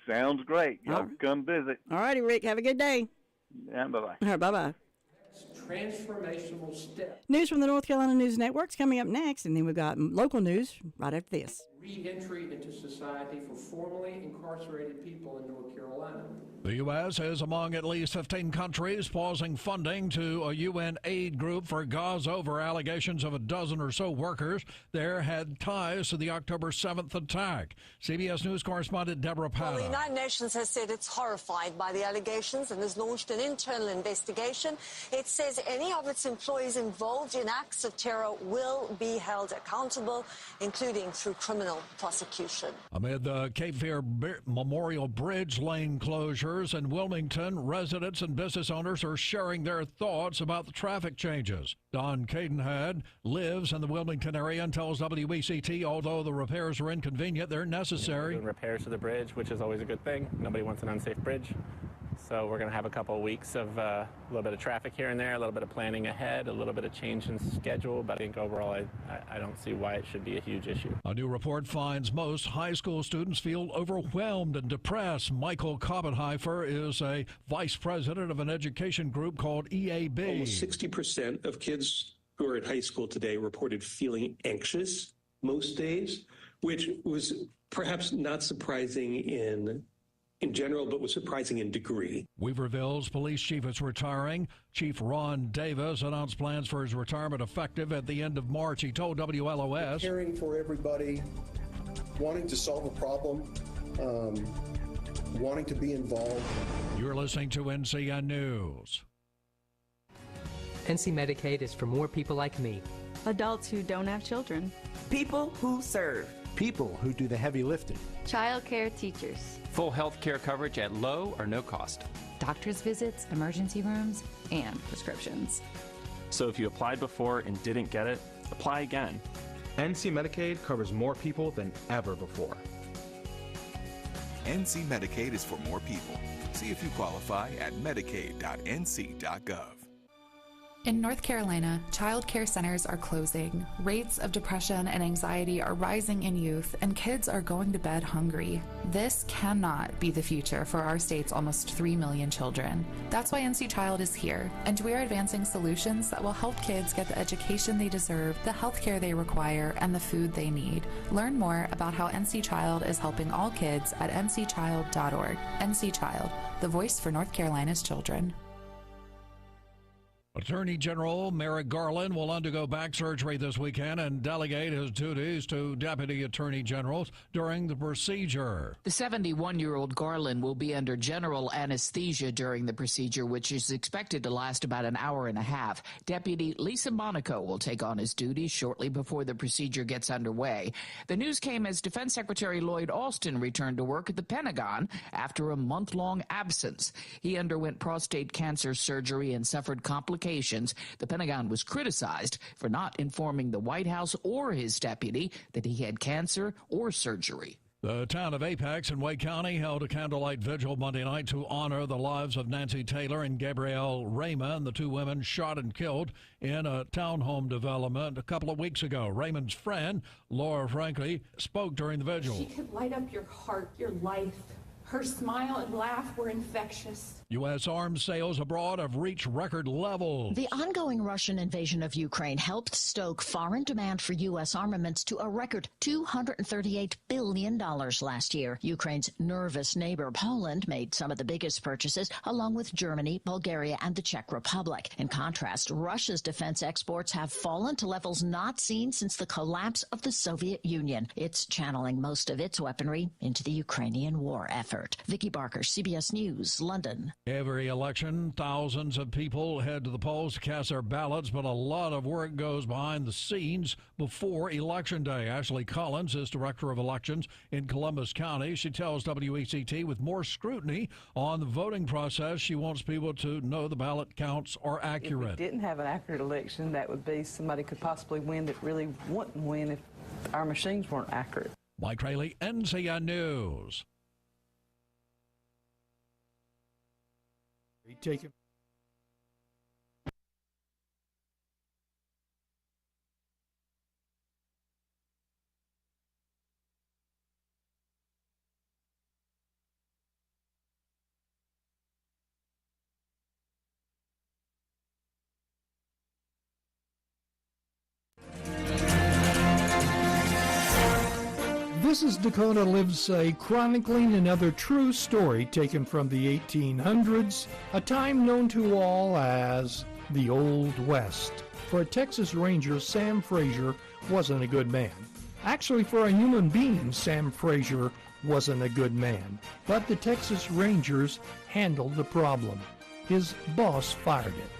Sounds great. Y'all come visit. All righty, Rick. Have a good day. And bye-bye. All right, bye-bye. Transformational step. News from the North Carolina News Network's coming up next, and then we've got local news right after this. Re-entry into society for formerly incarcerated people in North Carolina. The U.S. is among at least 15 countries pausing funding to a UN aid group for Gaza over allegations of a dozen or so workers there had ties to the October 7th attack. CBS News correspondent Deborah Pata. Well, the United Nations has said it's horrified by the allegations and has launched an internal investigation. It says any of its employees involved in acts of terror will be held accountable, including through criminal prosecution. Amid the Cape Fear Memorial Bridge lane closures in Wilmington, residents and business owners are sharing their thoughts about the traffic changes. Don Cadenhead lives in the Wilmington area and tells WCAB although the repairs are inconvenient, they're necessary. Doing repairs to the bridge, which is always a good thing. Nobody wants an unsafe bridge. So we're going to have a couple of weeks of a little bit of traffic here and there, a little bit of planning ahead, a little bit of change in schedule. But I think overall, I don't see why it should be a huge issue. A new report finds most high school students feel overwhelmed and depressed. Michael Koppenheifer is a vice president of an education group called EAB. Almost 60% of kids who are in high school today reported feeling anxious most days, which was perhaps not surprising in general, but was surprising in degree. Weaverville's police chief is retiring. Chief Ron Davis announced plans for his retirement effective at the end of March. He told WLOS. Caring for everybody, wanting to solve a problem, wanting to be involved. You're listening to NCN News. NC Medicaid is for more people like me. Adults who don't have children. People who serve. People who do the heavy lifting. Child care teachers. Full health care coverage at low or no cost. Doctor's visits, emergency rooms, and prescriptions. So if you applied before and didn't get it, apply again. NC Medicaid covers more people than ever before. NC Medicaid is for more people. See if you qualify at medicaid.nc.gov. In North Carolina, child care centers are closing. Rates of depression and anxiety are rising in youth, and kids are going to bed hungry. This cannot be the future for our state's almost 3 million children. That's why NC Child is here, and we're advancing solutions that will help kids get the education they deserve, the health care they require, and the food they need. Learn more about how NC Child is helping all kids at ncchild.org. NC Child, the voice for North Carolina's children. Attorney General Merrick Garland will undergo back surgery this weekend and delegate his duties to Deputy Attorney Generals during the procedure. The 71-year-old Garland will be under general anesthesia during the procedure, which is expected to last about an hour and a half. Deputy Lisa Monaco will take on his duties shortly before the procedure gets underway. The news came as Defense Secretary Lloyd Austin returned to work at the Pentagon after a month-long absence. He underwent prostate cancer surgery and suffered complications. The Pentagon was criticized for not informing the White House or his deputy that he had cancer or surgery. The town of Apex in Wake County held a candlelight vigil Monday night to honor the lives of Nancy Taylor and Gabrielle Raymond, the two women shot and killed in a townhome development a couple of weeks ago. Raymond's friend, Laura Franklin, spoke during the vigil. She could light up your heart, your life. Her smile and laugh were infectious. U.S. arms sales abroad have reached record levels. The ongoing Russian invasion of Ukraine helped stoke foreign demand for U.S. armaments to a record $238 billion last year. Ukraine's nervous neighbor Poland made some of the biggest purchases, along with Germany, Bulgaria, and the Czech Republic. In contrast, Russia's defense exports have fallen to levels not seen since the collapse of the Soviet Union. It's channeling most of its weaponry into the Ukrainian war effort. Vicki Barker, CBS News, London. Every election, thousands of people head to the polls to cast their ballots, but a lot of work goes behind the scenes before Election Day. Ashley Collins is Director of Elections in Columbus County. She tells WCAB with more scrutiny on the voting process, she wants people to know the ballot counts are accurate. If we didn't have an accurate election, that would be somebody could possibly win that really wouldn't win if our machines weren't accurate. Mike Rayleigh, NCN News. Take it. This is Dakota Lives Say, chronicling another true story taken from the 1800s, a time known to all as the Old West. For a Texas Ranger, Sam Frazier wasn't a good man. Actually, for a human being, Sam Frazier wasn't a good man. But the Texas Rangers handled the problem. His boss fired it.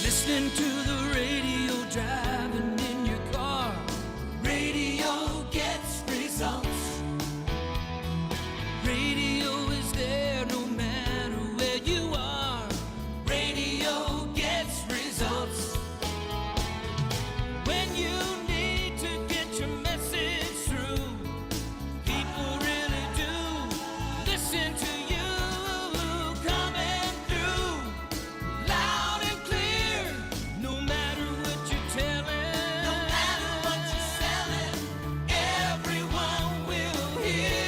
Listening to the radio, driving in your car. Radio gets results. Radio is there no matter where you are. Radio gets results. When you need to get your message through, people really do listen to you. Coming through loud and clear, no matter what you're telling, no matter what you're selling, everyone will hear.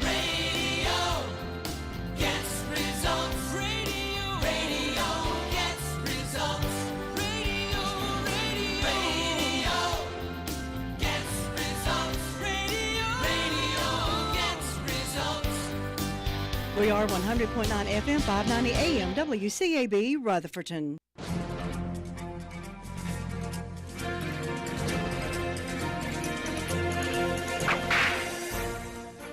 Radio gets results. Radio gets results. Radio gets results. Radio gets results. We are 100.9 FM, 590 AM, WCAB, Rutherfordton.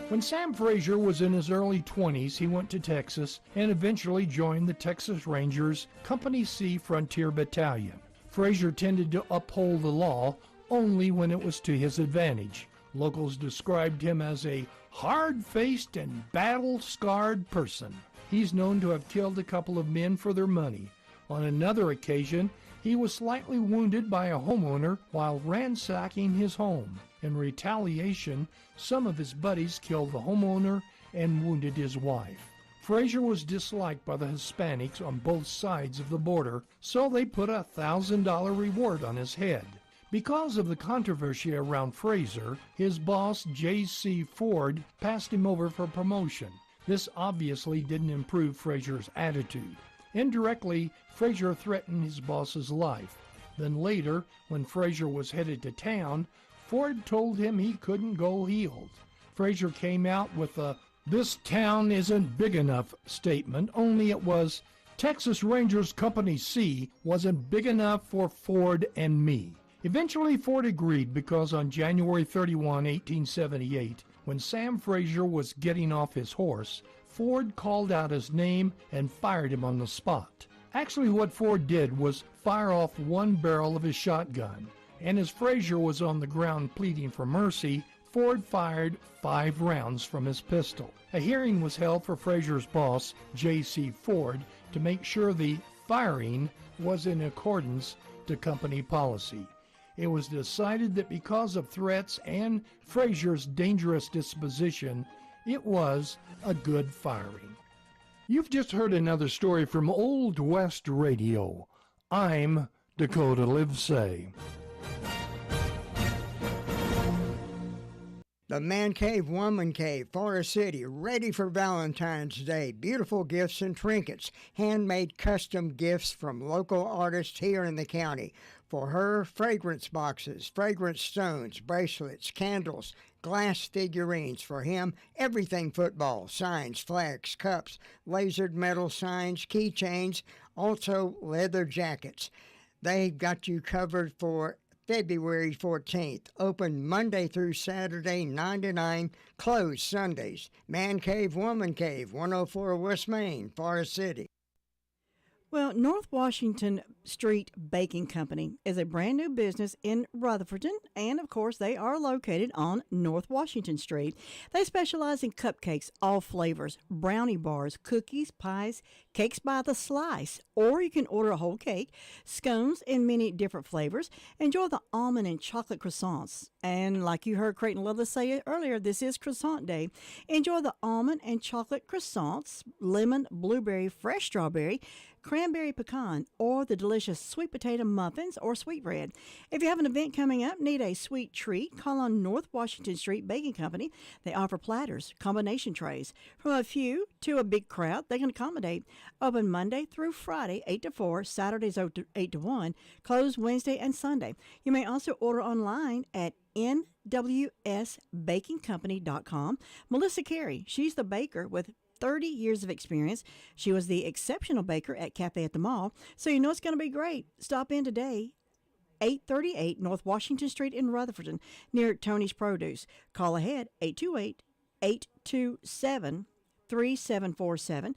When Sam Frazier was in his early 20s, he went to Texas and eventually joined the Texas Rangers Company C Frontier Battalion. Frazier tended to uphold the law only when it was to his advantage. Locals described him as a hard-faced and battle-scarred person. He's known to have killed a couple of men for their money. On another occasion, He was slightly wounded by a homeowner while ransacking his home. In retaliation, some of his buddies killed the homeowner and wounded his wife. Frazier was disliked by the Hispanics on both sides of the border, so they put a $1,000 reward on his head. Because of the controversy around Frazier, his boss, J.C. Ford, passed him over for promotion. This obviously didn't improve Frazier's attitude. Indirectly, Frazier threatened his boss's life. Then later, when Frazier was headed to town, Ford told him he couldn't go healed. Frazier came out with a "this town isn't big enough" statement, only it was Texas Rangers Company C wasn't big enough for Ford and me. Eventually, Ford agreed because on January 31, 1878, when Sam Frazier was getting off his horse, Ford called out his name and fired him on the spot. Actually, what Ford did was fire off one barrel of his shotgun, and as Frazier was on the ground pleading for mercy, Ford fired 5 rounds from his pistol. A hearing was held for Frazier's boss, J.C. Ford, to make sure the firing was in accordance to company policy. It was decided that because of threats and Frazier's dangerous disposition, it was a good firing. You've just heard another story from Old West Radio. I'm Dakota Livesay. The Man Cave, Woman Cave, Forest City, ready for Valentine's Day. Beautiful gifts and trinkets, handmade custom gifts from local artists here in the county. For her, fragrance boxes, fragrance stones, bracelets, candles, glass figurines. For him, everything football, signs, flags, cups, lasered metal signs, keychains, also leather jackets. They've got you covered for February 14th. Open Monday through Saturday, 9 to 9. Closed Sundays. Man Cave, Woman Cave, 104 West Main, Forest City. Well, North Washington Street Baking Company is a brand new business in Rutherfordton, and of course they are located on North Washington Street. They specialize in cupcakes, all flavors, brownie bars, cookies, pies, cakes by the slice, or you can order a whole cake, scones in many different flavors. Enjoy the almond and chocolate croissants. And like you heard Creighton Lovelace say earlier, this is Croissant Day. Enjoy the almond and chocolate croissants, lemon, blueberry, fresh strawberry, cranberry pecan, or the delicious sweet potato muffins or sweetbread. If you have an event coming up, need a sweet treat, call on North Washington Street Baking Company. They offer platters, combination trays. From a few to a big crowd, they can accommodate. Open Monday through Friday, 8 to 4, Saturdays 8 to 1, closed Wednesday and Sunday. You may also order online at nwsbakingcompany.com. Melissa Carey, she's the baker with 30 years of experience. She was the exceptional baker at Cafe at the Mall, so you know it's going to be great. Stop in today, 838 North Washington Street in Rutherfordton, near Tony's Produce. Call ahead, 828-827-3747,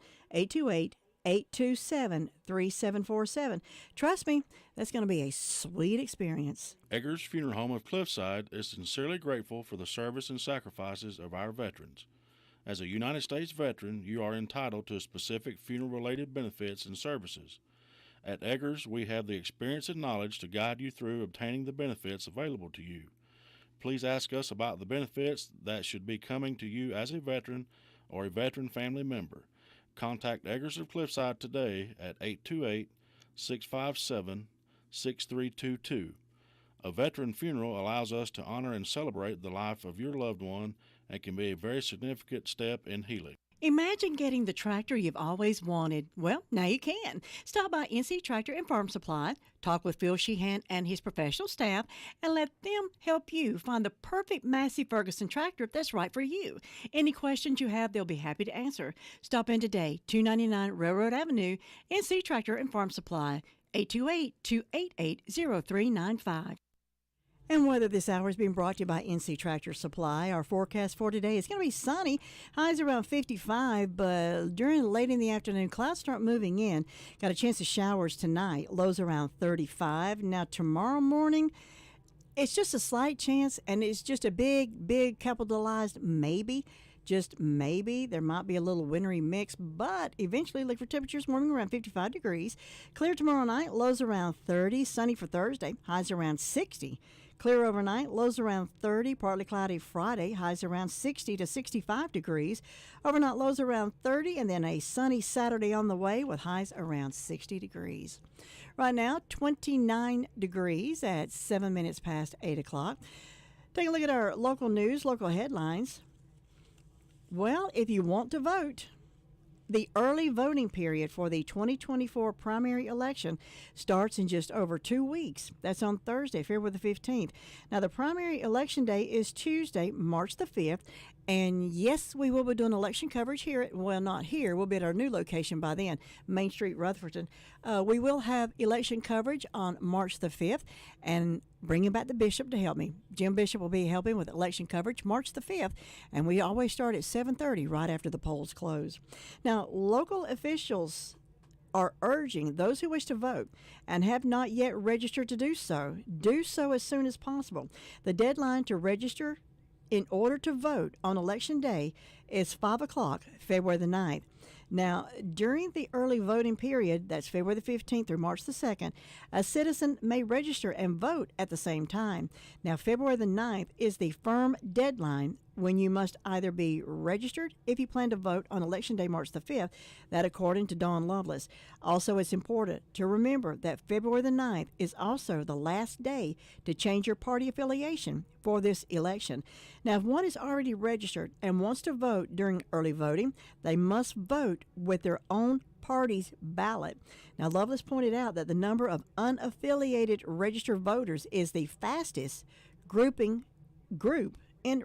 828-827-3747. Trust me, that's going to be a sweet experience. Eggers Funeral Home of Cliffside is sincerely grateful for the service and sacrifices of our veterans. As a United States veteran, you are entitled to specific funeral-related benefits and services. At Eggers, we have the experience and knowledge to guide you through obtaining the benefits available to you. Please ask us about the benefits that should be coming to you as a veteran or a veteran family member. Contact Eggers of Cliffside today at 828-657-6322. A veteran funeral allows us to honor and celebrate the life of your loved one and can be a very significant step in healing. Imagine getting the tractor you've always wanted. Well, now you can. Stop by NC Tractor and Farm Supply, talk with Phil Sheehan and his professional staff, and let them help you find the perfect Massey Ferguson tractor that's right for you. Any questions you have, they'll be happy to answer. Stop in today, 299 Railroad Avenue, NC Tractor and Farm Supply, 828-288-0395. And weather this hour is being brought to you by NC Tractor Supply. Our forecast for today is going to be sunny. Highs around 55, but late in the afternoon, clouds start moving in. Got a chance of showers tonight. Lows around 35. Now, tomorrow morning, it's just a slight chance, and it's just a big capitalized maybe. Just maybe there might be a little wintry mix, but eventually look for temperatures warming around 55 degrees. Clear tomorrow night, lows around 30. Sunny for Thursday, highs around 60. Clear overnight, lows around 30, partly cloudy Friday, highs around 60 to 65 degrees. Overnight lows around 30, and then a sunny Saturday on the way with highs around 60 degrees. Right now, 29 degrees at 7 minutes past 8 o'clock. Take a look at our local news, local headlines. Well, if you want to vote, the early voting period for the 2024 primary election starts in just over 2 weeks. That's on Thursday, February the 15th. Now, the primary election day is Tuesday, March the 5th. And yes, we will be doing election coverage here. Well, not here. We'll be at our new location by then, Main Street, Rutherford. We will have election coverage on March the 5th, and bringing back the bishop to help me. Jim Bishop will be helping with election coverage March the 5th, and we always start at 7:30 right after the polls close. Now, local officials are urging those who wish to vote and have not yet registered to do so as soon as possible. The deadline to register in order to vote on Election Day is 5 o'clock, February the 9th. Now, during the early voting period, that's February the 15th through March the 2nd, a citizen may register and vote at the same time. Now, February the 9th is the firm deadline when you must either be registered if you plan to vote on Election Day, March the 5th, that according to Dawn Lovelace. Also, it's important to remember that February the 9th is also the last day to change your party affiliation for this election. Now, if one is already registered and wants to vote during early voting, they must vote with their own party's ballot. Now, Lovelace pointed out that the number of unaffiliated registered voters is the fastest group in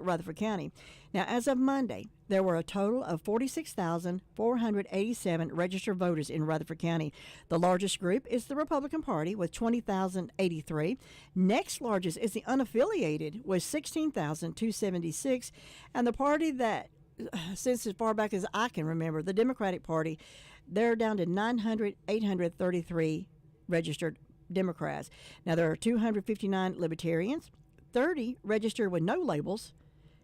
Rutherford County. Now, as of Monday, there were a total of 46,487 registered voters in Rutherford County. The largest group is the Republican Party with 20,083. Next largest is the unaffiliated with 16,276. And the party that, since as far back as I can remember, the Democratic Party, they're down to 833 registered Democrats. Now, there are 259 Libertarians, 30 registered with no labels,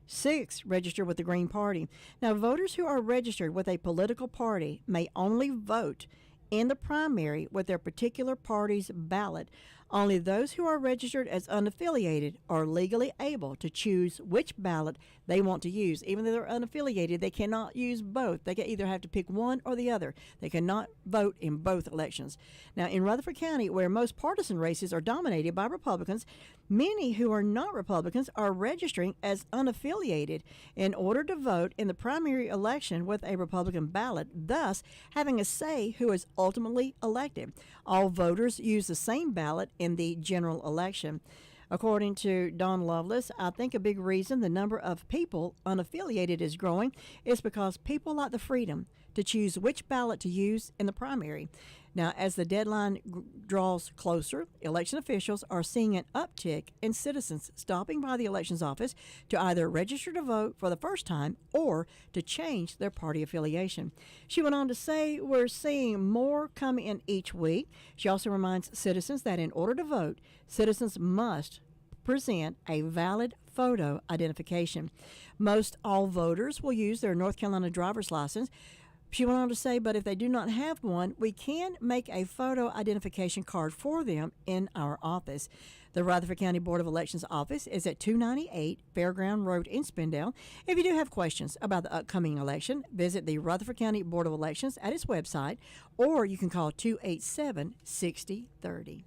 6 registered with the Green Party. Now, voters who are registered with a political party may only vote in the primary with their particular party's ballot. Only those who are registered as unaffiliated are legally able to choose which ballot they want to use. Even though they're unaffiliated, they cannot use both. They can either have to pick one or the other. They cannot vote in both elections. Now, in Rutherford County, where most partisan races are dominated by Republicans, many who are not Republicans are registering as unaffiliated in order to vote in the primary election with a Republican ballot, thus having a say who is ultimately elected. All voters use the same ballot in the general election. According to Dawn Lovelace, I think a big reason the number of people unaffiliated is growing is because people like the freedom to choose which ballot to use in the primary. Now, as the deadline draws closer, election officials are seeing an uptick in citizens stopping by the elections office to either register to vote for the first time or to change their party affiliation. She went on to say, we're seeing more come in each week. She also reminds citizens that in order to vote, citizens must present a valid photo identification. Most all voters will use their North Carolina driver's license. She went on to say, but if they do not have one, we can make a photo identification card for them in our office. The Rutherford County Board of Elections office is at 298 Fairground Road in Spindale. If you do have questions about the upcoming election, visit the Rutherford County Board of Elections at its website, or you can call 287-6030.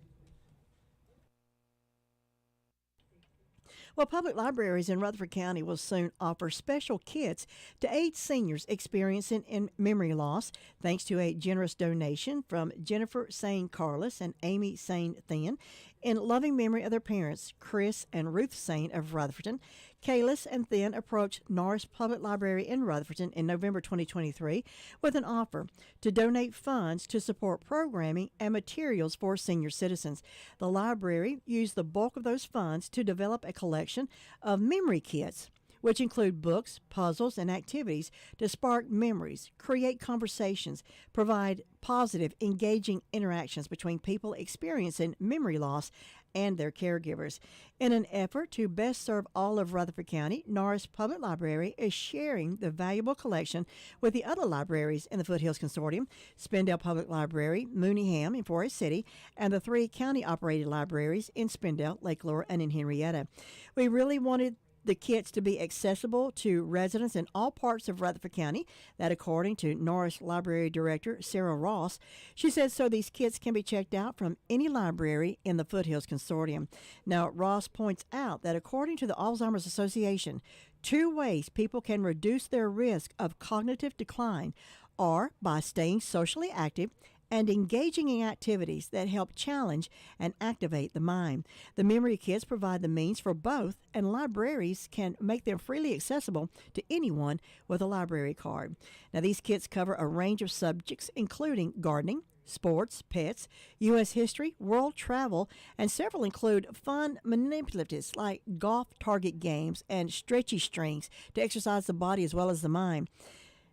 Well, public libraries in Rutherford County will soon offer special kits to aid seniors experiencing memory loss, thanks to a generous donation from Jennifer Sane Carlos and Amy Sane Thin, in loving memory of their parents, Chris and Ruth Sane of Rutherford. Kalis and Thin approached Norris Public Library in Rutherford in November 2023 with an offer to donate funds to support programming and materials for senior citizens. The library used the bulk of those funds to develop a collection of memory kits, which include books, puzzles, and activities to spark memories, create conversations, provide positive, engaging interactions between people experiencing memory loss, and their caregivers. In an effort to best serve all of Rutherford County, Norris Public Library is sharing the valuable collection with the other libraries in the Foothills Consortium, Spindale Public Library, Mooneyham in Forest City, and the 3 county-operated libraries in Spindale, Lake Lure, and in Henrietta. We really wanted the kits to be accessible to residents in all parts of Rutherford County. That, according to Norris Library Director Sarah Ross. She says so these kits can be checked out from any library in the Foothills Consortium. Now, Ross points out that according to the Alzheimer's Association, 2 ways people can reduce their risk of cognitive decline are by staying socially active and engaging in activities that help challenge and activate the mind. The memory kits provide the means for both, and libraries can make them freely accessible to anyone with a library card. Now, these kits cover a range of subjects, including gardening, sports, pets, U.S. history, world travel, and several include fun manipulatives like golf target games and stretchy strings to exercise the body as well as the mind.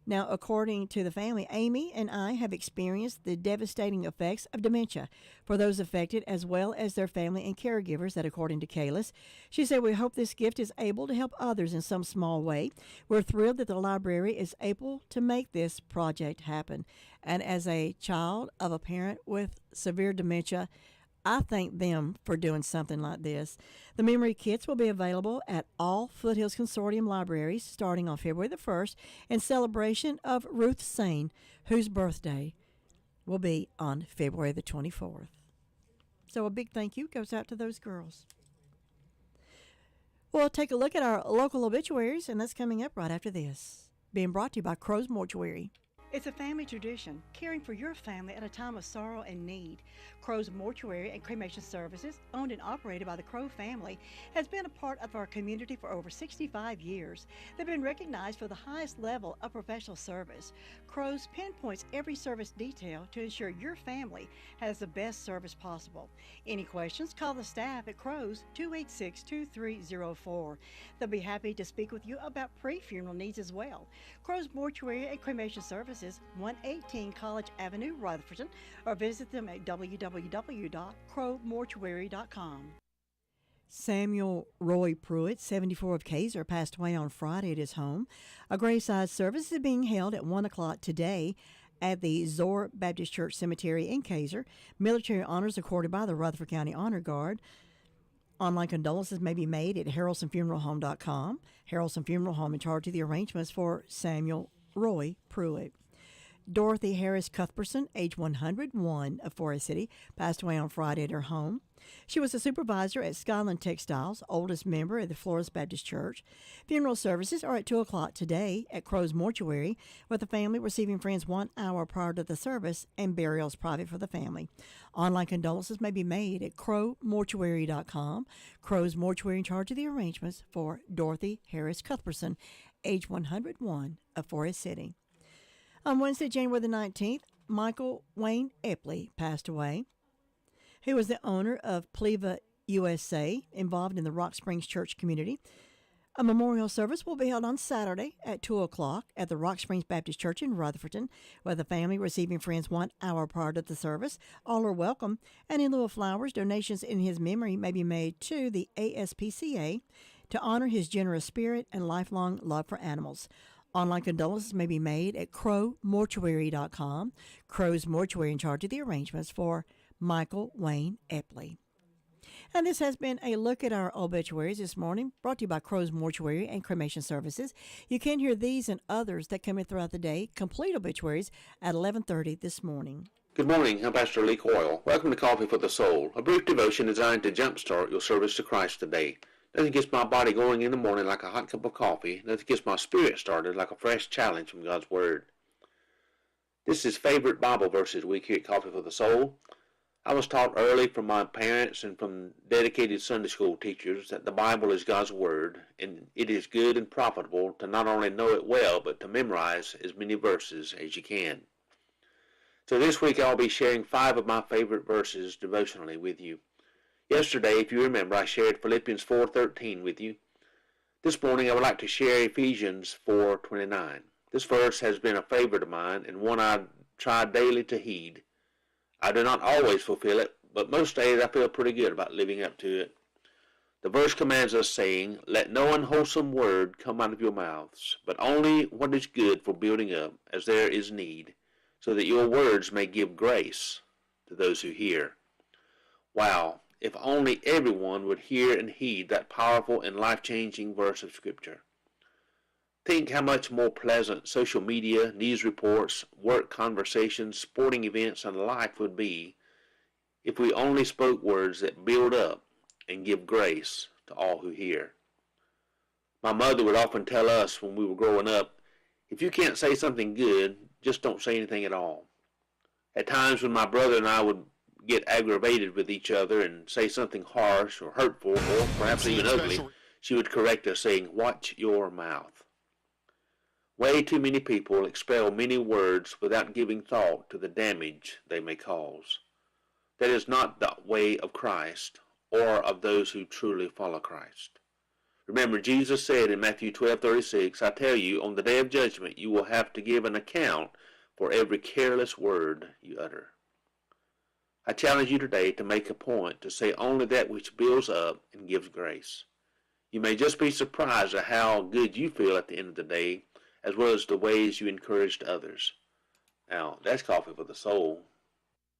Now, according to the family, Amy and I have experienced the devastating effects of dementia for those affected as well as their family and caregivers, that according to Kalis. She said, we hope this gift is able to help others in some small way. We're thrilled that the library is able to make this project happen. And as a child of a parent with severe dementia, I thank them for doing something like this. The memory kits will be available at all Foothills Consortium libraries starting on February the 1st in celebration of Ruth Sain, whose birthday will be on February the 24th. So a big thank you goes out to those girls. We'll take a look at our local obituaries, and that's coming up right after this. Being brought to you by Crow's Mortuary. It's a family tradition, caring for your family at a time of sorrow and need. Crow's Mortuary and Cremation Services, owned and operated by the Crow family, has been a part of our community for over 65 years. They've been recognized for the highest level of professional service. Crow's pinpoints every service detail to ensure your family has the best service possible. Any questions, call the staff at Crow's 286-2304. They'll be happy to speak with you about pre-funeral needs as well. Crow's Mortuary and Cremation Services, 118 College Avenue, Rutherford, or visit them at www.crowmortuary.com. Samuel Roy Pruitt, 74 of Kaiser, passed away on Friday at his home. A graveside service is being held at 1 o'clock today at the Zor Baptist Church Cemetery in Kaiser. Military honors accorded by the Rutherford County Honor Guard. Online condolences may be made at harrelsonfuneralhome.com. Harrelson Funeral Home in charge of the arrangements for Samuel Roy Pruitt. Dorothy Harris Cuthbertson, age 101 of Forest City, passed away on Friday at her home. She was a supervisor at Skyland Textiles, oldest member of the Flores Baptist Church. Funeral services are at 2 o'clock today at Crow's Mortuary, with the family receiving friends 1 hour prior to the service, and burials private for the family. Online condolences may be made at crowmortuary.com. Crow's Mortuary in charge of the arrangements for Dorothy Harris Cuthbertson, age 101 of Forest City. On Wednesday, January the 19th, Michael Wayne Epley passed away. He was the owner of Pleva USA, involved in the Rock Springs Church community. A memorial service will be held on Saturday at 2 o'clock at the Rock Springs Baptist Church in Rutherford, with the family receiving friends 1 hour prior to the service. All are welcome, and in lieu of flowers, donations in his memory may be made to the ASPCA to honor his generous spirit and lifelong love for animals. Online condolences may be made at crowmortuary.com. Crow's Mortuary in charge of the arrangements for Michael Wayne Epley. And this has been a look at our obituaries this morning, brought to you by Crow's Mortuary and Cremation Services. You can hear these and others that come in throughout the day, complete obituaries, at 11:30 this morning. Good morning, I'm Pastor Lee Coyle. Welcome to Coffee for the Soul, a brief devotion designed to jumpstart your service to Christ today. Nothing gets my body going in the morning like a hot cup of coffee. Nothing gets my spirit started like a fresh challenge from God's Word. This is favorite Bible verses week here at Coffee for the Soul. I was taught early from my parents and from dedicated Sunday school teachers that the Bible is God's Word, and it is good and profitable to not only know it well, but to memorize as many verses as you can. So this week I'll be sharing 5 of my favorite verses devotionally with you. Yesterday, if you remember, I shared Philippians 4:13 with you. This morning, I would like to share Ephesians 4:29. This verse has been a favorite of mine and one I try daily to heed. I do not always fulfill it, but most days I feel pretty good about living up to it. The verse commands us, saying, "Let no unwholesome word come out of your mouths, but only what is good for building up, as there is need, so that your words may give grace to those who hear." Wow, if only everyone would hear and heed that powerful and life-changing verse of Scripture. Think how much more pleasant social media, news reports, work conversations, sporting events, and life would be if we only spoke words that build up and give grace to all who hear. My mother would often tell us when we were growing up, if you can't say something good, just don't say anything at all. At times when my brother and I would get aggravated with each other and say something harsh or hurtful or perhaps even ugly, she would correct us saying, "Watch your mouth." Way too many people expel many words without giving thought to the damage they may cause. That is not the way of Christ or of those who truly follow Christ. Remember, Jesus said in Matthew 12:36, "I tell you, on the day of judgment, you will have to give an account for every careless word you utter." I challenge you today to make a point to say only that which builds up and gives grace. You may just be surprised at how good you feel at the end of the day, as well as the ways you encouraged others. Now, that's coffee for the soul.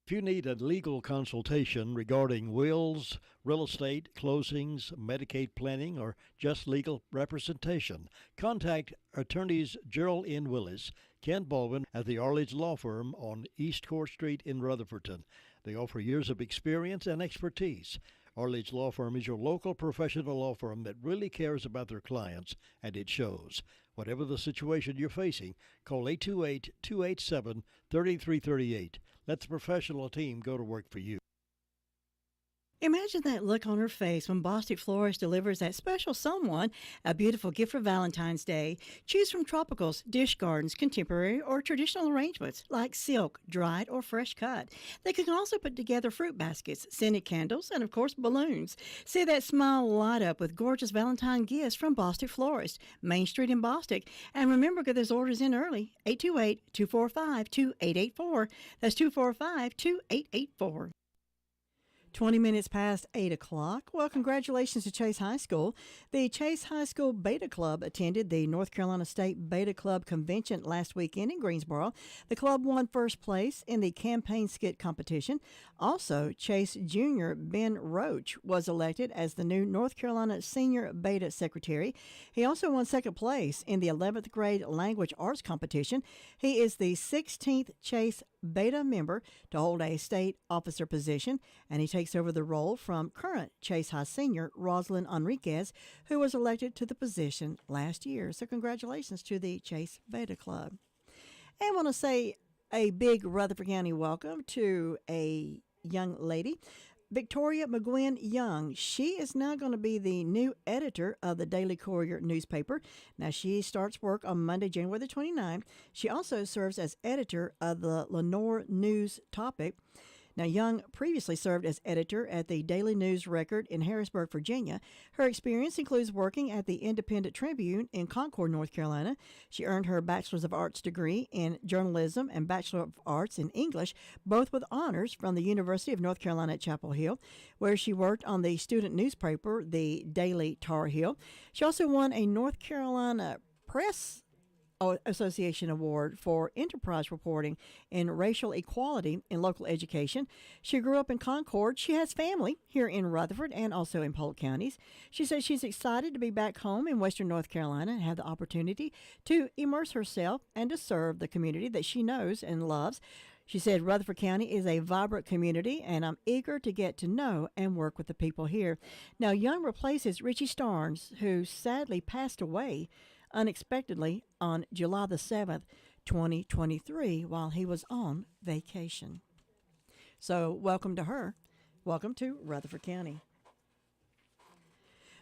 If you need a legal consultation regarding wills, real estate, closings, Medicaid planning, or just legal representation, contact attorneys Gerald N. Willis, Ken Baldwin at the Arledge Law Firm on East Court Street in Rutherfordton. They offer years of experience and expertise. Arledge Law Firm is your local professional law firm that really cares about their clients, and it shows. Whatever the situation you're facing, call 828-287-3338. Let the professional team go to work for you. Imagine that look on her face when Bostic Florist delivers that special someone a beautiful gift for Valentine's Day. Choose from tropicals, dish gardens, contemporary, or traditional arrangements like silk, dried, or fresh cut. They can also put together fruit baskets, scented candles, and of course balloons. See that smile light up with gorgeous Valentine gifts from Bostic Florist, Main Street in Bostic. And remember, get those orders in early, 828-245-2884. That's 245-2884. 20 minutes past 8 o'clock. Well, congratulations to Chase High School. The Chase High School Beta Club attended the North Carolina State Beta Club Convention last weekend in Greensboro. The club won first place in the campaign skit competition. Also, Chase Jr. Ben Roach was elected as the new North Carolina Senior Beta Secretary. He also won second place in the 11th grade language arts competition. He is the 16th Chase Beta member to hold a state officer position, and he takes over the role from current Chase High senior Rosalind Enriquez, who was elected to the position last year. So congratulations to the Chase Beta Club. And I want to say a big Rutherford County welcome to a young lady, Victoria McGuinn Young. She is now going to be the new editor of the Daily Courier newspaper. Now, she starts work on Monday, January the 29th. She also serves as editor of the Lenore News Topic. Now, Young previously served as editor at the Daily News Record in Harrisburg, Virginia. Her experience includes working at the Independent Tribune in Concord, North Carolina. She earned her Bachelor's of Arts degree in journalism and Bachelor of Arts in English, both with honors from the University of North Carolina at Chapel Hill, where she worked on the student newspaper, the Daily Tar Heel. She also won a North Carolina Press Association Award for enterprise reporting in racial equality in local education. She grew up in Concord. She has family here in Rutherford and also in Polk counties. She says she's excited to be back home in Western North Carolina and have the opportunity to immerse herself and to serve the community that she knows and loves. She said, Rutherford County is a vibrant community, and I'm eager to get to know and work with the people here. Now, Young replaces Richie Starnes, who sadly passed away unexpectedly on July the 7th, 2023, while he was on vacation. So welcome to her. Welcome to Rutherford County.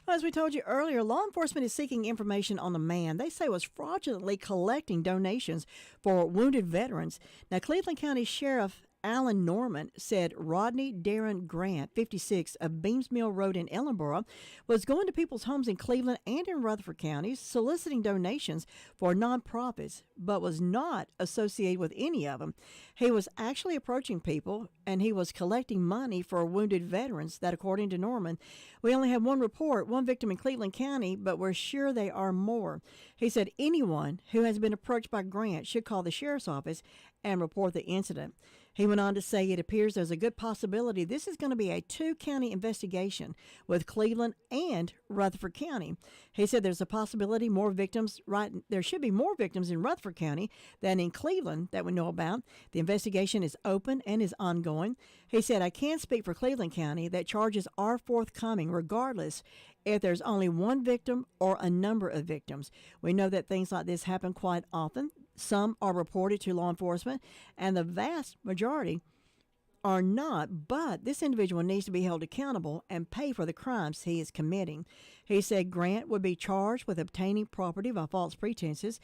Well, as we told you earlier, law enforcement is seeking information on a man they say was fraudulently collecting donations for wounded veterans. Now, Cleveland County Sheriff Alan Norman said Rodney Darren Grant, 56, of Beams Mill Road in Ellenboro, was going to people's homes in Cleveland and in Rutherford counties soliciting donations for nonprofits, but was not associated with any of them. He was actually approaching people, and he was collecting money for wounded veterans. That, according to Norman, we only have one report, one victim in Cleveland County, but we're sure they are more. He said anyone who has been approached by Grant should call the sheriff's office and report the incident. He went on to say it appears there's a good possibility this is going to be a two-county investigation with Cleveland and Rutherford County. He said there's a possibility there should be more victims in Rutherford County than in Cleveland that we know about. The investigation is open and is ongoing. He said, I can't speak for Cleveland County that charges are forthcoming regardless if there's only one victim or a number of victims. We know that things like this happen quite often. Some are reported to law enforcement, and the vast majority are not, but this individual needs to be held accountable and pay for the crimes he is committing. He said Grant would be charged with obtaining property by false pretenses.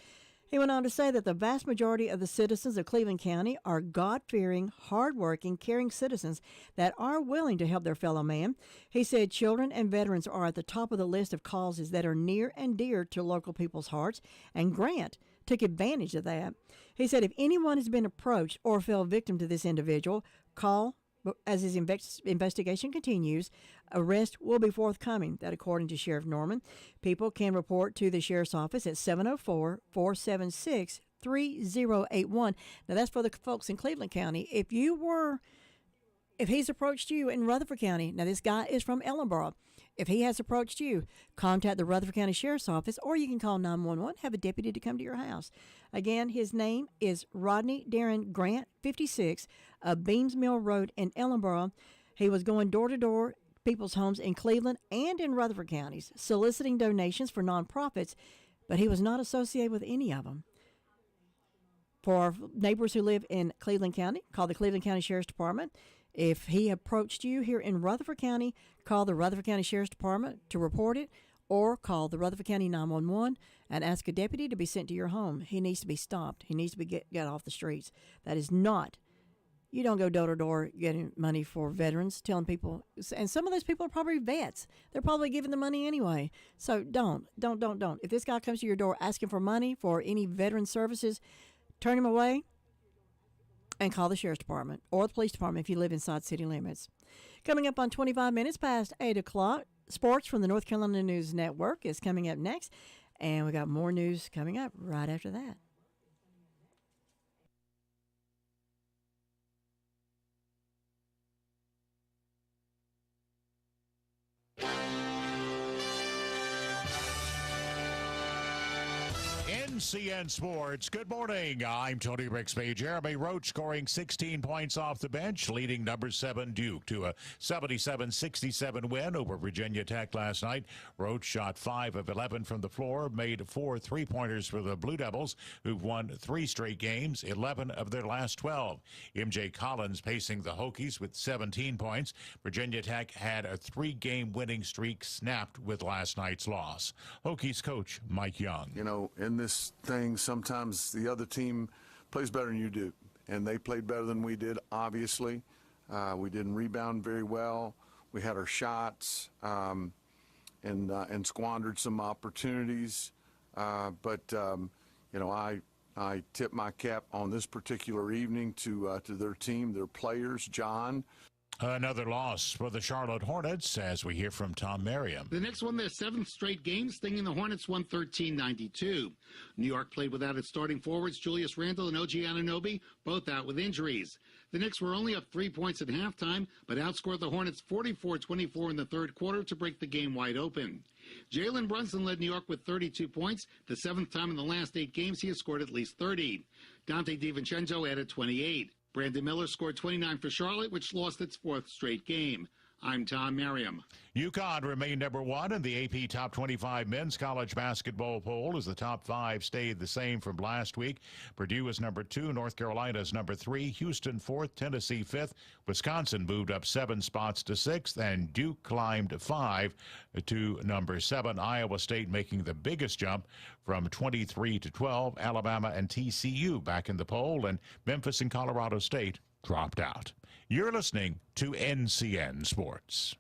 He went on to say that the vast majority of the citizens of Cleveland County are God-fearing, hard-working, caring citizens that are willing to help their fellow man. He said children and veterans are at the top of the list of causes that are near and dear to local people's hearts, and Grant took advantage of that. He said if anyone has been approached or fell victim to this individual, call. As his investigation continues, arrest will be forthcoming. That, according to Sheriff Norman. People can report to the Sheriff's Office at 704-476-3081. Now, that's for the folks in Cleveland County. If he's approached you in Rutherford County, now this guy is from Ellenboro. If he has approached you, contact the Rutherford County Sheriff's Office, or you can call 911, have a deputy to come to your house. Again, his name is Rodney Darren Grant, 56, of Beams Mill Road in Ellenboro. He was going door to door, people's homes in Cleveland and in Rutherford counties, soliciting donations for nonprofits, but he was not associated with any of them. For our neighbors who live in Cleveland County, call the Cleveland County Sheriff's Department. If he approached you here in Rutherford County, call the Rutherford County Sheriff's Department to report it, or call the Rutherford County 911 and ask a deputy to be sent to your home. He needs to be stopped. He needs to be get off the streets. That is not, you don't go door to door getting money for veterans, telling people, and some of those people are probably vets. They're probably giving the money anyway. So don't. If this guy comes to your door asking for money for any veteran services, turn him away and call the Sheriff's Department or the Police Department if you live inside city limits. Coming up on 25 minutes past 8 o'clock, sports from the North Carolina News Network is coming up next, and we got more news coming up right after that. NCN Sports, good morning. I'm Tony Rixby. Jeremy Roach scoring 16 points off the bench, leading number 7 Duke to a 77-67 win over Virginia Tech last night. Roach shot 5 of 11 from the floor, made 4 three-pointers for the Blue Devils, who've won 3 straight games, 11 of their last 12. MJ Collins pacing the Hokies with 17 points. Virginia Tech had a 3-game winning streak snapped with last night's loss. Hokies coach Mike Young. You know, in this thing, sometimes the other team plays better than you do, and they played better than we did, obviously. We didn't rebound very well. We had our shots and squandered some opportunities. But you know, I tip my cap on this particular evening to their team, their players, John. Another loss for the Charlotte Hornets, as we hear from Tom Merriam. The Knicks won their 7th straight game, stinging the Hornets 113-92. New York played without its starting forwards, Julius Randle and OG Anunoby, both out with injuries. The Knicks were only up 3 points at halftime, but outscored the Hornets 44-24 in the third quarter to break the game wide open. Jalen Brunson led New York with 32 points, the 7th time in the last 8 games he has scored at least 30. Dante DiVincenzo added 28. Brandon Miller scored 29 for Charlotte, which lost its 4th straight game. I'm Tom Merriam. UConn remained number 1 in the AP Top 25 men's college basketball poll as the top 5 stayed the same from last week. Purdue is number 2, North Carolina is number 3, Houston 4th, Tennessee 5th. Wisconsin moved up 7 spots to 6th, and Duke climbed 5 to number 7. Iowa State making the biggest jump from 23 to 12. Alabama and TCU back in the poll, and Memphis and Colorado State dropped out. You're listening to NCN Sports.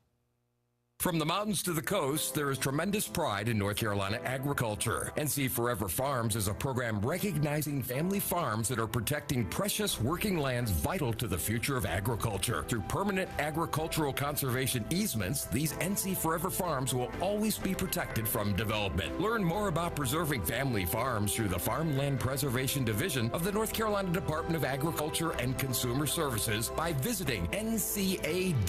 From the mountains to the coast, there is tremendous pride in North Carolina agriculture. NC Forever Farms is a program recognizing family farms that are protecting precious working lands vital to the future of agriculture. Through permanent agricultural conservation easements, these NC Forever Farms will always be protected from development. Learn more about preserving family farms through the Farmland Preservation Division of the North Carolina Department of Agriculture and Consumer Services by visiting ncadfp.org.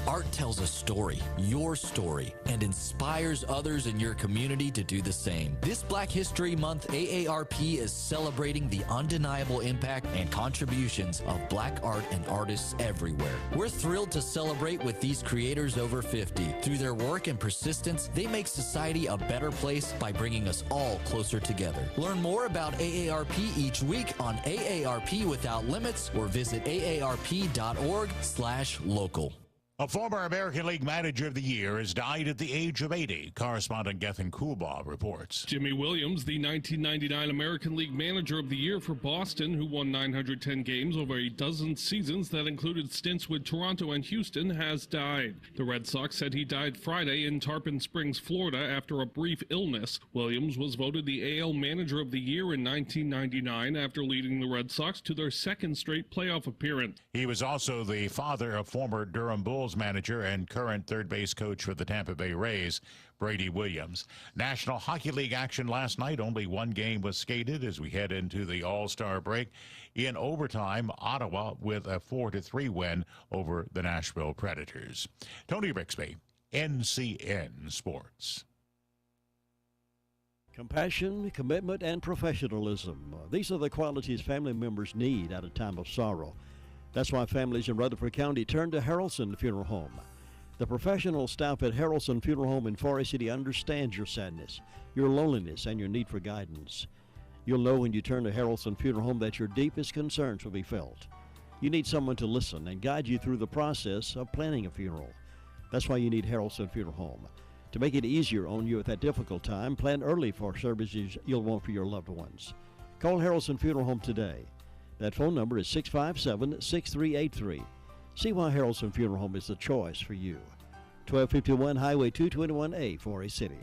Art tells a story, your story, and inspires others in your community to do the same. This Black History Month, AARP is celebrating the undeniable impact and contributions of Black art and artists everywhere. We're thrilled to celebrate with these creators over 50. Through their work and persistence, they make society a better place by bringing us all closer together. Learn more about AARP each week on AARP Without Limits or visit aarp.org/local. A former American League Manager of the Year has died at the age of 80. Correspondent Gethin Coolbaugh reports. Jimmy Williams, the 1999 American League Manager of the Year for Boston, who won 910 games over a dozen seasons that included stints with Toronto and Houston, has died. The Red Sox said he died Friday in Tarpon Springs, Florida, after a brief illness. Williams was voted the AL Manager of the Year in 1999 after leading the Red Sox to their second straight playoff appearance. He was also the father of former Durham Bulls manager and current third base coach for the Tampa Bay Rays, Brady Williams. National Hockey League action last night. Only one game was skated as we head into the All-Star break. In overtime, Ottawa with a 4-3 win over the Nashville Predators. Tony Brixby, NCN Sports. Compassion, commitment, and professionalism. These are the qualities family members need at a time of sorrow. That's why families in Rutherford County turn to Harrelson Funeral Home. The professional staff at Harrelson Funeral Home in Forest City understands your sadness, your loneliness, and your need for guidance. You'll know when you turn to Harrelson Funeral Home that your deepest concerns will be felt. You need someone to listen and guide you through the process of planning a funeral. That's why you need Harrelson Funeral Home. To make it easier on you at that difficult time, plan early for services you'll want for your loved ones. Call Harrelson Funeral Home today. That phone number is 657-6383. See why Harrelson Funeral Home is the choice for you. 1251 Highway 221A, Forest City.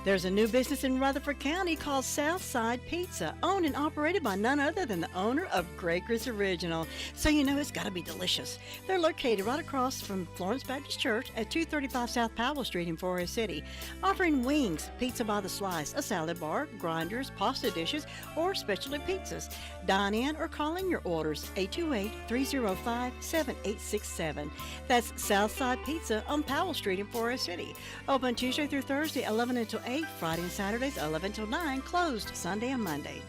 There's a new business in Rutherford County called Southside Pizza, owned and operated by none other than the owner of Gregor's Original. So you know it's got to be delicious. They're located right across from Florence Baptist Church at 235 South Powell Street in Forest City, offering wings, pizza by the slice, a salad bar, grinders, pasta dishes, or specialty pizzas. Dine in or call in your orders, 828-305-7867. That's Southside Pizza on Powell Street in Forest City. Open Tuesday through Thursday, 11 until 8, Friday and Saturdays, 11 till 9, closed Sunday and Monday.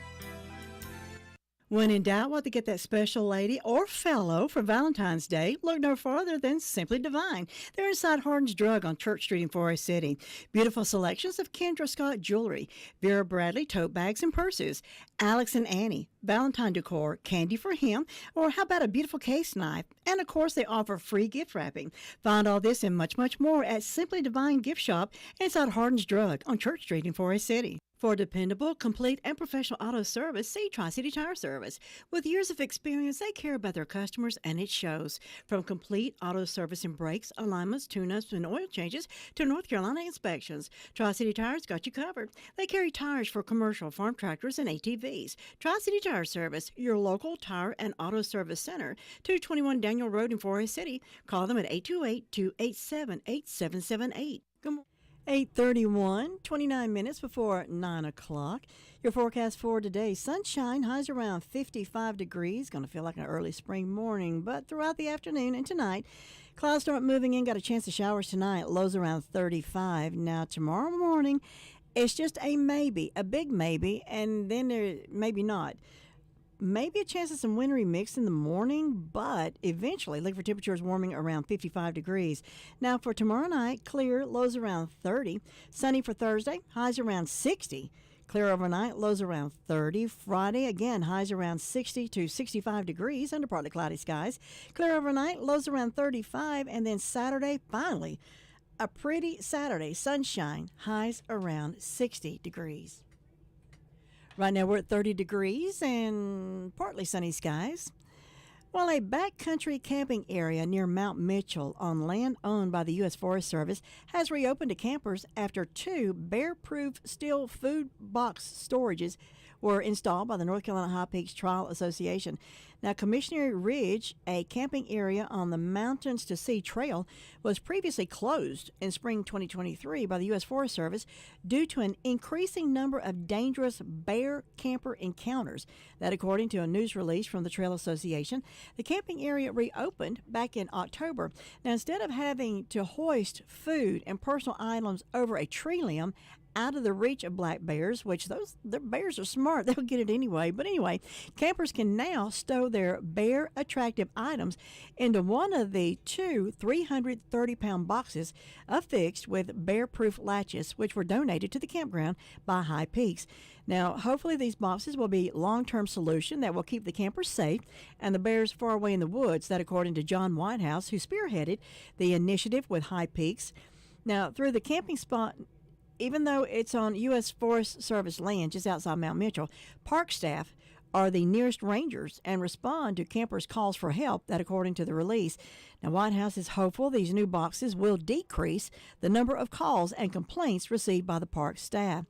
When in doubt what to get that special lady or fellow for Valentine's Day, look no farther than Simply Divine. They're inside Harden's Drug on Church Street in Forest City. Beautiful selections of Kendra Scott jewelry, Vera Bradley tote bags and purses, Alex and Annie, Valentine decor, candy for him, or how about a beautiful case knife? And of course, they offer free gift wrapping. Find all this and much, much more at Simply Divine Gift Shop inside Harden's Drug on Church Street in Forest City. For dependable, complete, and professional auto service, see Tri-City Tire Service. With years of experience, they care about their customers, and it shows. From complete auto service and brakes, alignments, tune-ups, and oil changes to North Carolina inspections, Tri-City Tires got you covered. They carry tires for commercial, farm tractors, and ATVs. Tri-City Tire Service, your local tire and auto service center, 221 Daniel Road in Forest City. Call them at 828-287-8778. Good morning. 8:31, 29 minutes before 9 o'clock. Your forecast for today, sunshine, highs around 55 degrees. Going to feel like an early spring morning, but throughout the afternoon and tonight, clouds start moving in. Got a chance of showers tonight, lows around 35. Now, tomorrow morning, it's just a maybe, a big maybe, and then there maybe not. Maybe a chance of some wintry mix in the morning, but eventually look for temperatures warming around 55 degrees. Now for tomorrow night, clear, lows around 30. Sunny for Thursday, highs around 60. Clear overnight, lows around 30. Friday, again, highs around 60 to 65 degrees under partly cloudy skies. Clear overnight, lows around 35. And then Saturday, finally, a pretty Saturday, sunshine, highs around 60 degrees. Right now we're at 30 degrees and partly sunny skies. Well, a backcountry camping area near Mount Mitchell on land owned by the U.S. Forest Service has reopened to campers after 2 bear-proof steel food box storages were installed by the North Carolina High Peaks Trail Association. Now, Commissioner Ridge, a camping area on the Mountains to Sea Trail, was previously closed in spring 2023 by the U.S. Forest Service due to an increasing number of dangerous bear camper encounters. That, according to a news release from the Trail Association, the camping area reopened back in October. Now, instead of having to hoist food and personal items over a tree limb out of the reach of black bears, which the bears are smart, they'll get it anyway. But anyway, campers can now stow their bear attractive items into one of the 2 330-pound boxes affixed with bear-proof latches, which were donated to the campground by High Peaks. Now, hopefully these boxes will be a long-term solution that will keep the campers safe and the bears far away in the woods. That, according to John Whitehouse, who spearheaded the initiative with High Peaks. Now, through the camping spot, even though it's on U.S. Forest Service land just outside Mount Mitchell, park staff are the nearest rangers and respond to campers' calls for help, that according to the release. Now, White House is hopeful these new boxes will decrease the number of calls and complaints received by the park staff.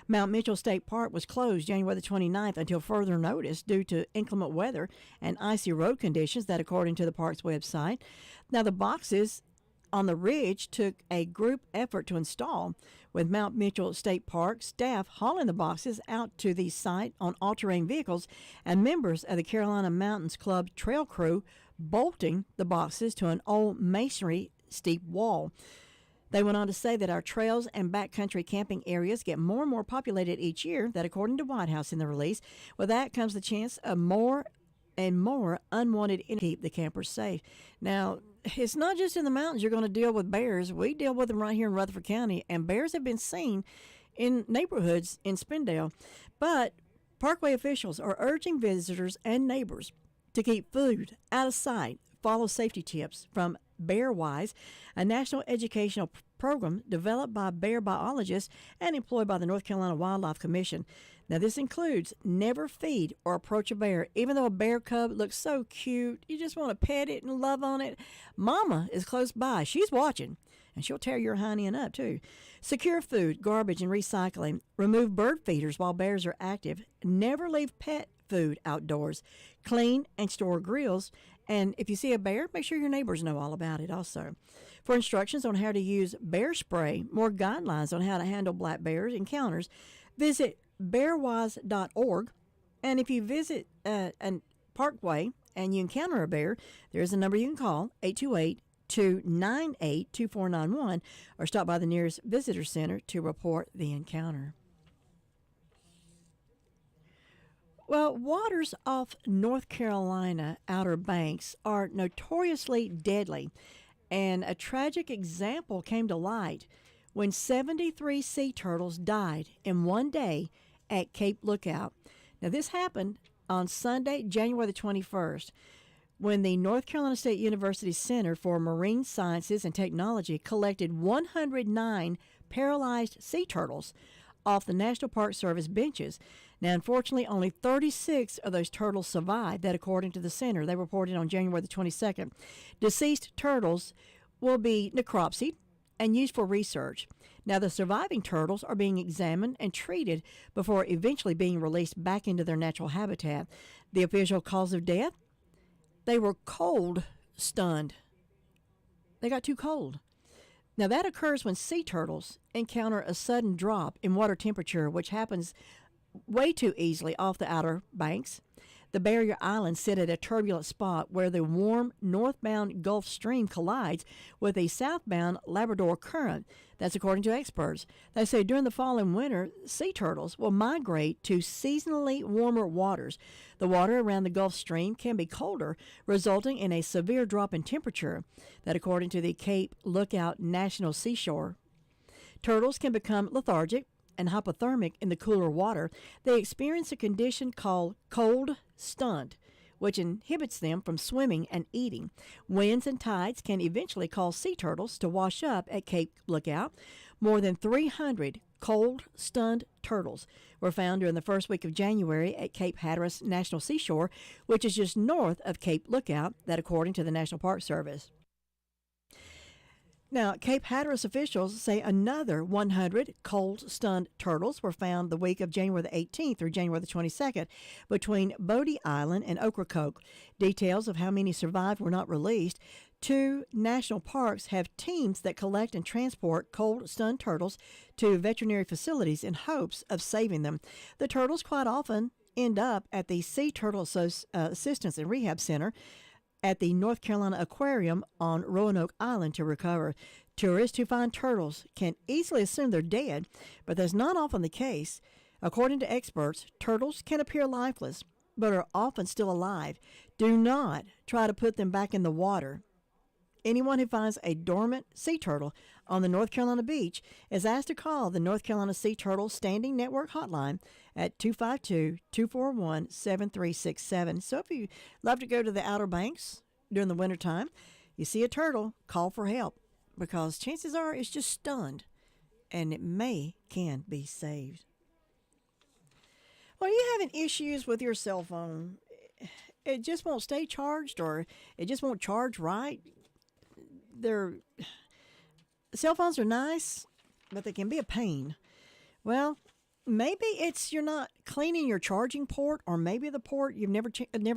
Mount Mitchell State Park was closed January the 29th until further notice due to inclement weather and icy road conditions, that according to the park's website. Now, the boxes on the ridge took a group effort to install, with Mount Mitchell State Park staff hauling the boxes out to the site on all-terrain vehicles and members of the Carolina Mountains Club trail crew bolting the boxes to an old masonry steep wall. They went on to say that our trails and backcountry camping areas get more and more populated each year, that according to White House in the release. With that comes the chance of more and more unwanted to keep the campers safe. Now, it's not just in the mountains you're going to deal with bears. We deal with them right here in Rutherford County, and bears have been seen in neighborhoods in Spindale. But Parkway officials are urging visitors and neighbors to keep food out of sight, follow safety tips from BearWise, a national educational program developed by bear biologists and employed by the North Carolina Wildlife Commission. Now, this includes never feed or approach a bear. Even though a bear cub looks so cute, you just want to pet it and love on it. Mama is close by. She's watching, and she'll tear your hiney up, too. Secure food, garbage, and recycling. Remove bird feeders while bears are active. Never leave pet food outdoors. Clean and store grills. And if you see a bear, make sure your neighbors know all about it also. For instructions on how to use bear spray, more guidelines on how to handle black bear encounters, visit bearwise.org. And if you visit a parkway and you encounter a bear, there's a number you can call, 828-298-2491, or stop by the nearest visitor center to report the encounter. Well, waters off North Carolina Outer Banks are notoriously deadly, and a tragic example came to light when 73 sea turtles died in one day at Cape Lookout. Now, this happened on Sunday, January the 21st, when the North Carolina State University Center for Marine Sciences and Technology collected 109 paralyzed sea turtles off the National Park Service benches. Now, unfortunately, only 36 of those turtles survived, that according to the center. They reported on January the 22nd. Deceased turtles will be necropsied and used for research. Now, the surviving turtles are being examined and treated before eventually being released back into their natural habitat. The official cause of death? They were cold stunned. They got too cold. Now, that occurs when sea turtles encounter a sudden drop in water temperature, which happens way too easily off the Outer Banks. The barrier islands sit at a turbulent spot where the warm northbound Gulf Stream collides with a southbound Labrador Current. That's according to experts. They say during the fall and winter, sea turtles will migrate to seasonally warmer waters. The water around the Gulf Stream can be colder, resulting in a severe drop in temperature. That according to the Cape Lookout National Seashore. Turtles can become lethargic and hypothermic in the cooler water. They experience a condition called cold stunned, which inhibits them from swimming and eating. Winds and tides can eventually cause sea turtles to wash up at Cape Lookout. More than 300 cold, stunned turtles were found during the first week of January at Cape Hatteras National Seashore, which is just north of Cape Lookout, that according to the National Park Service. Now, Cape Hatteras officials say another 100 cold, stunned turtles were found the week of January the 18th through January the 22nd between Bodie Island and Ocracoke. Details of how many survived were not released. 2 national parks have teams that collect and transport cold, stunned turtles to veterinary facilities in hopes of saving them. The turtles quite often end up at the Sea Turtle Assistance and Rehab Center at the North Carolina Aquarium on Roanoke Island to recover. Tourists who find turtles can easily assume they're dead, but that's not often the case. According to experts, turtles can appear lifeless, but are often still alive. Do not try to put them back in the water. Anyone who finds a dormant sea turtle on the North Carolina beach is asked to call the North Carolina Sea Turtle Standing Network hotline at 252-241-7367. So if you love to go to the Outer Banks during the wintertime, you see a turtle, call for help, because chances are it's just stunned and it can be saved. Well, are you having issues with your cell phone? It just won't stay charged, or it just won't charge right? Cell phones are nice, but they can be a pain. Well, maybe it's you're not cleaning your charging port, or maybe the port you've never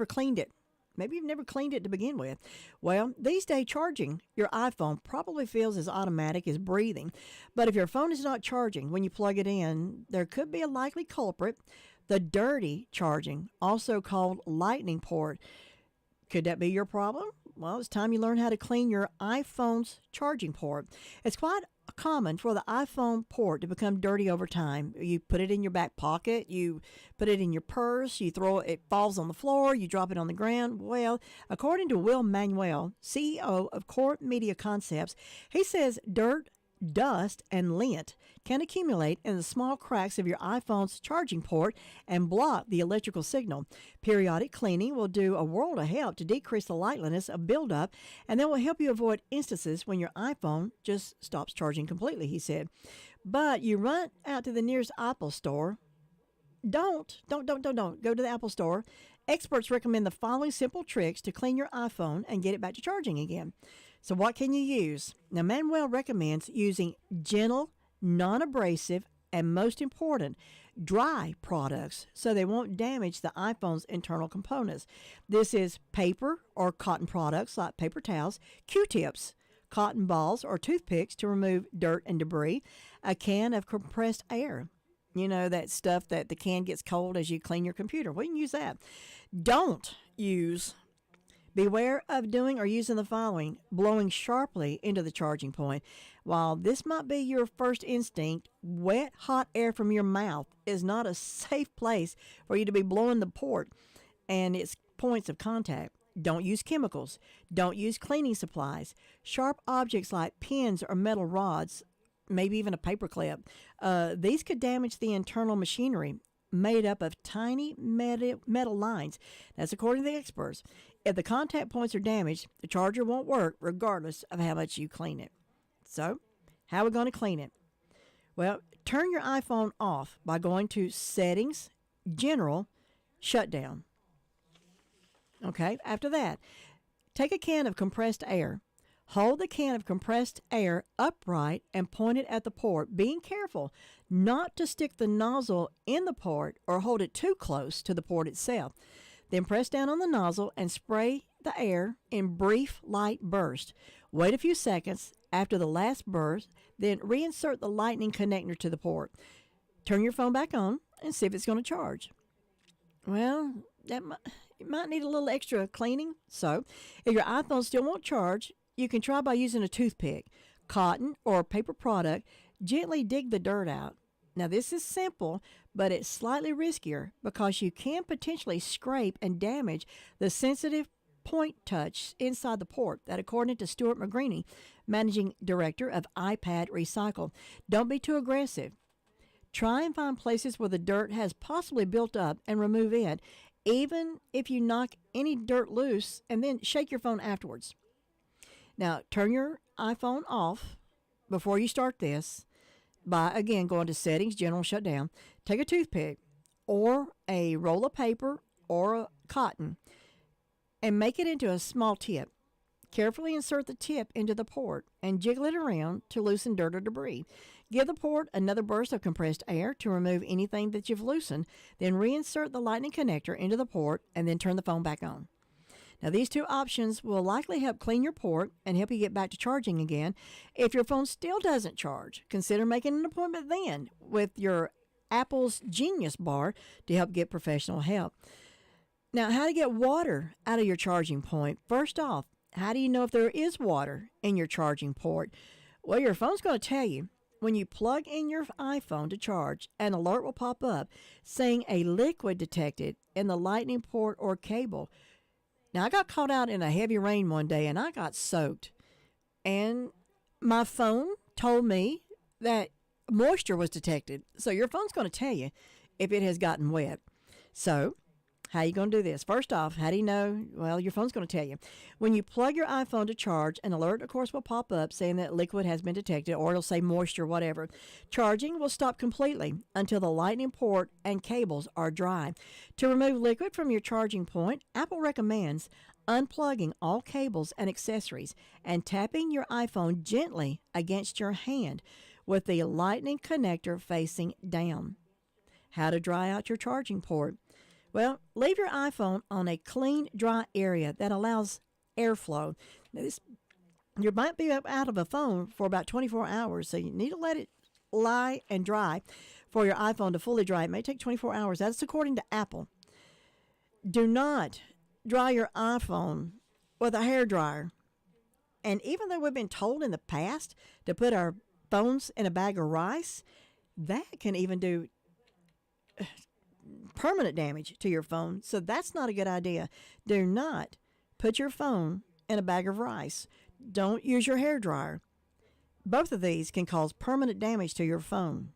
cleaned it. Maybe you've never cleaned it to begin with. Well, these days charging your iPhone probably feels as automatic as breathing. But if your phone is not charging when you plug it in, there could be a likely culprit, the dirty charging, also called lightning port. Could that be your problem? Well, it's time you learn how to clean your iPhone's charging port. It's quite common for the iPhone port to become dirty over time. You put it in your back pocket, you put it in your purse, you throw it, it falls on the floor, you drop it on the ground. Well, according to Will Manuel, CEO of Core Media Concepts, he says dirt, dust, and lint can accumulate in the small cracks of your iPhone's charging port and block the electrical signal. Periodic cleaning will do a world of help to decrease the likeliness of buildup, and that will help you avoid instances when your iPhone just stops charging completely, he said. But you run out to the nearest Apple store. Don't go to the Apple store. Experts recommend the following simple tricks to clean your iPhone and get it back to charging again. So what can you use? Now, Manuel recommends using gentle, non-abrasive, and most important, dry products so they won't damage the iPhone's internal components. This is paper or cotton products like paper towels, Q-tips, cotton balls or toothpicks to remove dirt and debris, a can of compressed air. You know, that stuff that the can gets cold as you clean your computer. We can use that. Beware of doing or using the following: blowing sharply into the charging point. While this might be your first instinct, wet, hot air from your mouth is not a safe place for you to be blowing the port and its points of contact. Don't use chemicals. Don't use cleaning supplies. Sharp objects like pins or metal rods, maybe even a paper clip, these could damage the internal machinery made up of tiny metal lines. That's according to the experts. If the contact points are damaged, the charger won't work regardless of how much you clean it. So, how are we going to clean it? Well, turn your iPhone off by going to Settings, General, Shutdown. Okay, after that, take a can of compressed air. Hold the can of compressed air upright and point it at the port, being careful not to stick the nozzle in the port or hold it too close to the port itself. Then press down on the nozzle and spray the air in brief, light bursts. Wait a few seconds after the last burst, then reinsert the lightning connector to the port. Turn your phone back on and see if it's going to charge. Well, it might need a little extra cleaning. So, if your iPhone still won't charge, you can try by using a toothpick, cotton, or paper product. Gently dig the dirt out. Now, this is simple, but it's slightly riskier because you can potentially scrape and damage the sensitive point touch inside the port. That, according to Stuart McGreeny, Managing Director of iPad Recycle. Don't be too aggressive. Try and find places where the dirt has possibly built up and remove it, even if you knock any dirt loose, and then shake your phone afterwards. Now, turn your iPhone off before you start this. by, again, going to Settings, General, Shut Down. Take a toothpick or a roll of paper or a cotton and make it into a small tip. Carefully insert the tip into the port and jiggle it around to loosen dirt or debris. Give the port another burst of compressed air to remove anything that you've loosened. Then reinsert the lightning connector into the port and then turn the phone back on. Now, these two options will likely help clean your port and help you get back to charging again. If your phone still doesn't charge, consider making an appointment then with your Apple's Genius Bar to help get professional help. Now, how to get water out of your charging point. First off, how do you know if there is water in your charging port? Well, your phone's going to tell you. When you plug in your iPhone to charge, an alert will pop up saying a liquid detected in the lightning port or cable. Now, I got caught out in a heavy rain one day, and I got soaked. And my phone told me that moisture was detected. So your phone's going to tell you if it has gotten wet. So how are you going to do this? First off, how do you know? Well, your phone's going to tell you. When you plug your iPhone to charge, an alert, of course, will pop up saying that liquid has been detected, or it'll say moisture, whatever. Charging will stop completely until the lightning port and cables are dry. To remove liquid from your charging point, Apple recommends unplugging all cables and accessories and tapping your iPhone gently against your hand with the lightning connector facing down. How to dry out your charging port. Well, leave your iPhone on a clean, dry area that allows airflow. Now, you might be out of a phone for about 24 hours, so you need to let it lie and dry for your iPhone to fully dry. It may take 24 hours. That's according to Apple. Do not dry your iPhone with a hairdryer. And even though we've been told in the past to put our phones in a bag of rice, that can even do permanent damage to your phone, so that's not a good idea. Do not put your phone in a bag of rice. Don't use your hairdryer. Both of these can cause permanent damage to your phone.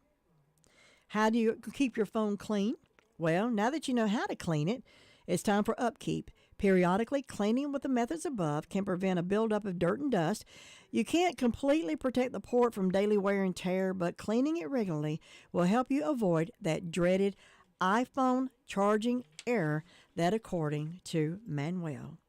How do you keep your phone clean? Well, now that you know how to clean it, it's time for upkeep. Periodically cleaning with the methods above can prevent a buildup of dirt and dust. You can't completely protect the port from daily wear and tear, but cleaning it regularly will help you avoid that dreaded iPhone charging error, that according to Manuel.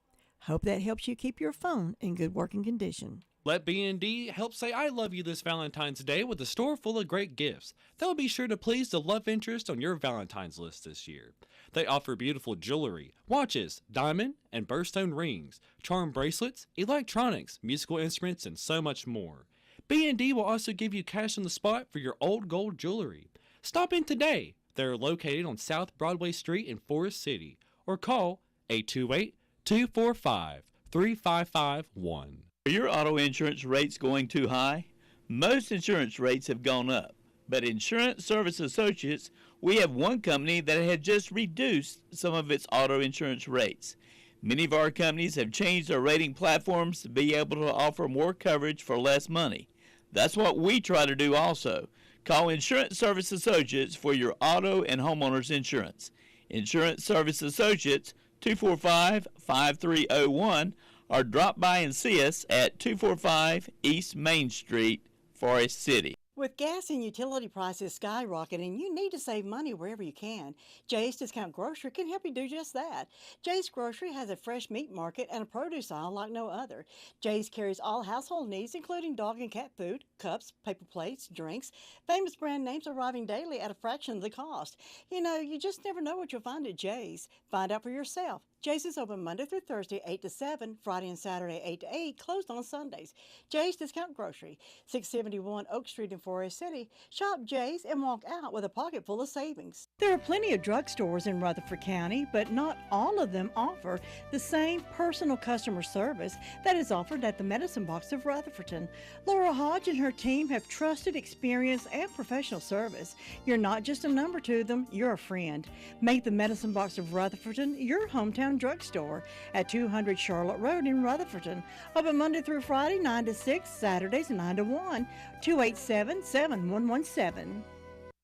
Hope that helps you keep your phone in good working condition. Let B&D help say I love you this Valentine's Day with a store full of great gifts. They'll be sure to please the love interest on your Valentine's list this year. They offer beautiful jewelry, watches, diamond and birthstone rings, charm bracelets, electronics, musical instruments, and so much more. B&D will also give you cash on the spot for your old gold jewelry. Stop in today. They're located on South Broadway Street in Forest City, or call 828-245-3551. Are your auto insurance rates going too high? Most insurance rates have gone up, but Insurance Service Associates, we have one company that had just reduced some of its auto insurance rates. Many of our companies have changed their rating platforms to be able to offer more coverage for less money. That's what we try to do also. Call Insurance Service Associates for your auto and homeowners insurance. Insurance Service Associates, 245-5301, or drop by and see us at 245 East Main Street, Forest City. With gas and utility prices skyrocketing, you need to save money wherever you can. Jay's Discount Grocery can help you do just that. Jay's Grocery has a fresh meat market and a produce aisle like no other. Jay's carries all household needs, including dog and cat food, cups, paper plates, drinks. Famous brand names arriving daily at a fraction of the cost. You know, you just never know what you'll find at Jay's. Find out for yourself. Jay's is open Monday through Thursday, 8 to 7, Friday and Saturday, 8 to 8, closed on Sundays. Jay's Discount Grocery, 671 Oak Street in Forest City. Shop Jay's and walk out with a pocket full of savings. There are plenty of drugstores in Rutherford County, but not all of them offer the same personal customer service that is offered at the Medicine Box of Rutherfordton. Laura Hodge and her team have trusted experience and professional service. You're not just a number to them, you're a friend. Make the Medicine Box of Rutherfordton your hometown drugstore at 200 Charlotte Road in Rutherfordton. Open Monday through Friday, 9 to 6, Saturdays 9 to 1, 287-7117.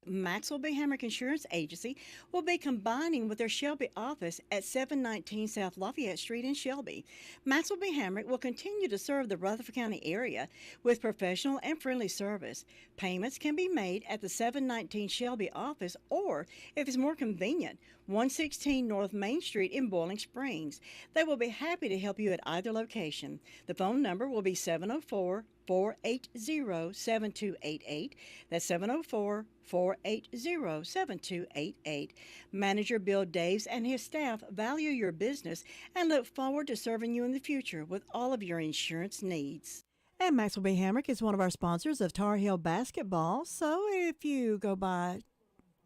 Maxwell B. Hamrick Insurance Agency will be combining with their Shelby office at 719 South Lafayette Street in Shelby. Maxwell B. Hamrick will continue to serve the Rutherford County area with professional and friendly service. Payments can be made at the 719 Shelby office or, if it's more convenient, 116 North Main Street in Boiling Springs. They will be happy to help you at either location. The phone number will be 704-480-7288. That's 704-480-7288. Manager Bill Daves and his staff value your business and look forward to serving you in the future with all of your insurance needs. And Maxwell B. Hamrick is one of our sponsors of Tar Heel Basketball. So if you go by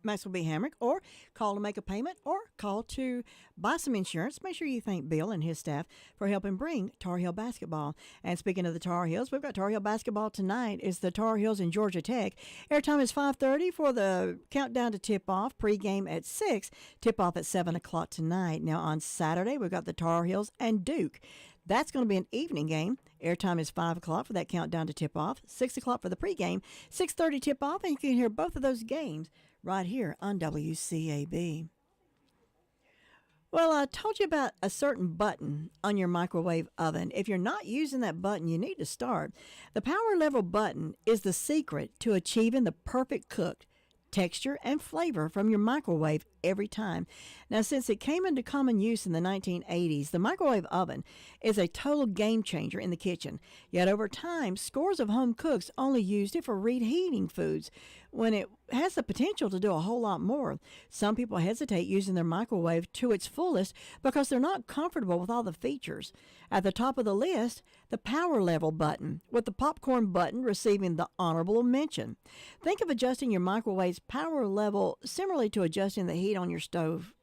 Maxwell B. Hamrick or call to make a payment or call to buy some insurance, make sure you thank Bill and his staff for helping bring Tar Heel basketball. And speaking of the Tar Heels, we've got Tar Heel basketball tonight. It's the Tar Heels and Georgia Tech. Airtime is 5:30 for the countdown to tip-off. Pregame at 6, tip-off at 7 o'clock tonight. Now on Saturday, we've got the Tar Heels and Duke. That's going to be an evening game. Airtime is 5 o'clock for that countdown to tip-off, 6 o'clock for the pregame, 6:30 tip-off, and you can hear both of those games right here on WCAB. Well, I told you about a certain button on your microwave oven. If you're not using that button, you need to start. The power level button is the secret to achieving the perfect cooked texture and flavor from your microwave every time. Now, since it came into common use in the 1980s, the microwave oven is a total game changer in the kitchen. Yet over time, scores of home cooks only used it for reheating foods when it has the potential to do a whole lot more. Some people hesitate using their microwave to its fullest because they're not comfortable with all the features. At the top of the list, the power level button, with the popcorn button receiving the honorable mention. Think of adjusting your microwave's power level similarly to adjusting the heat on your stove.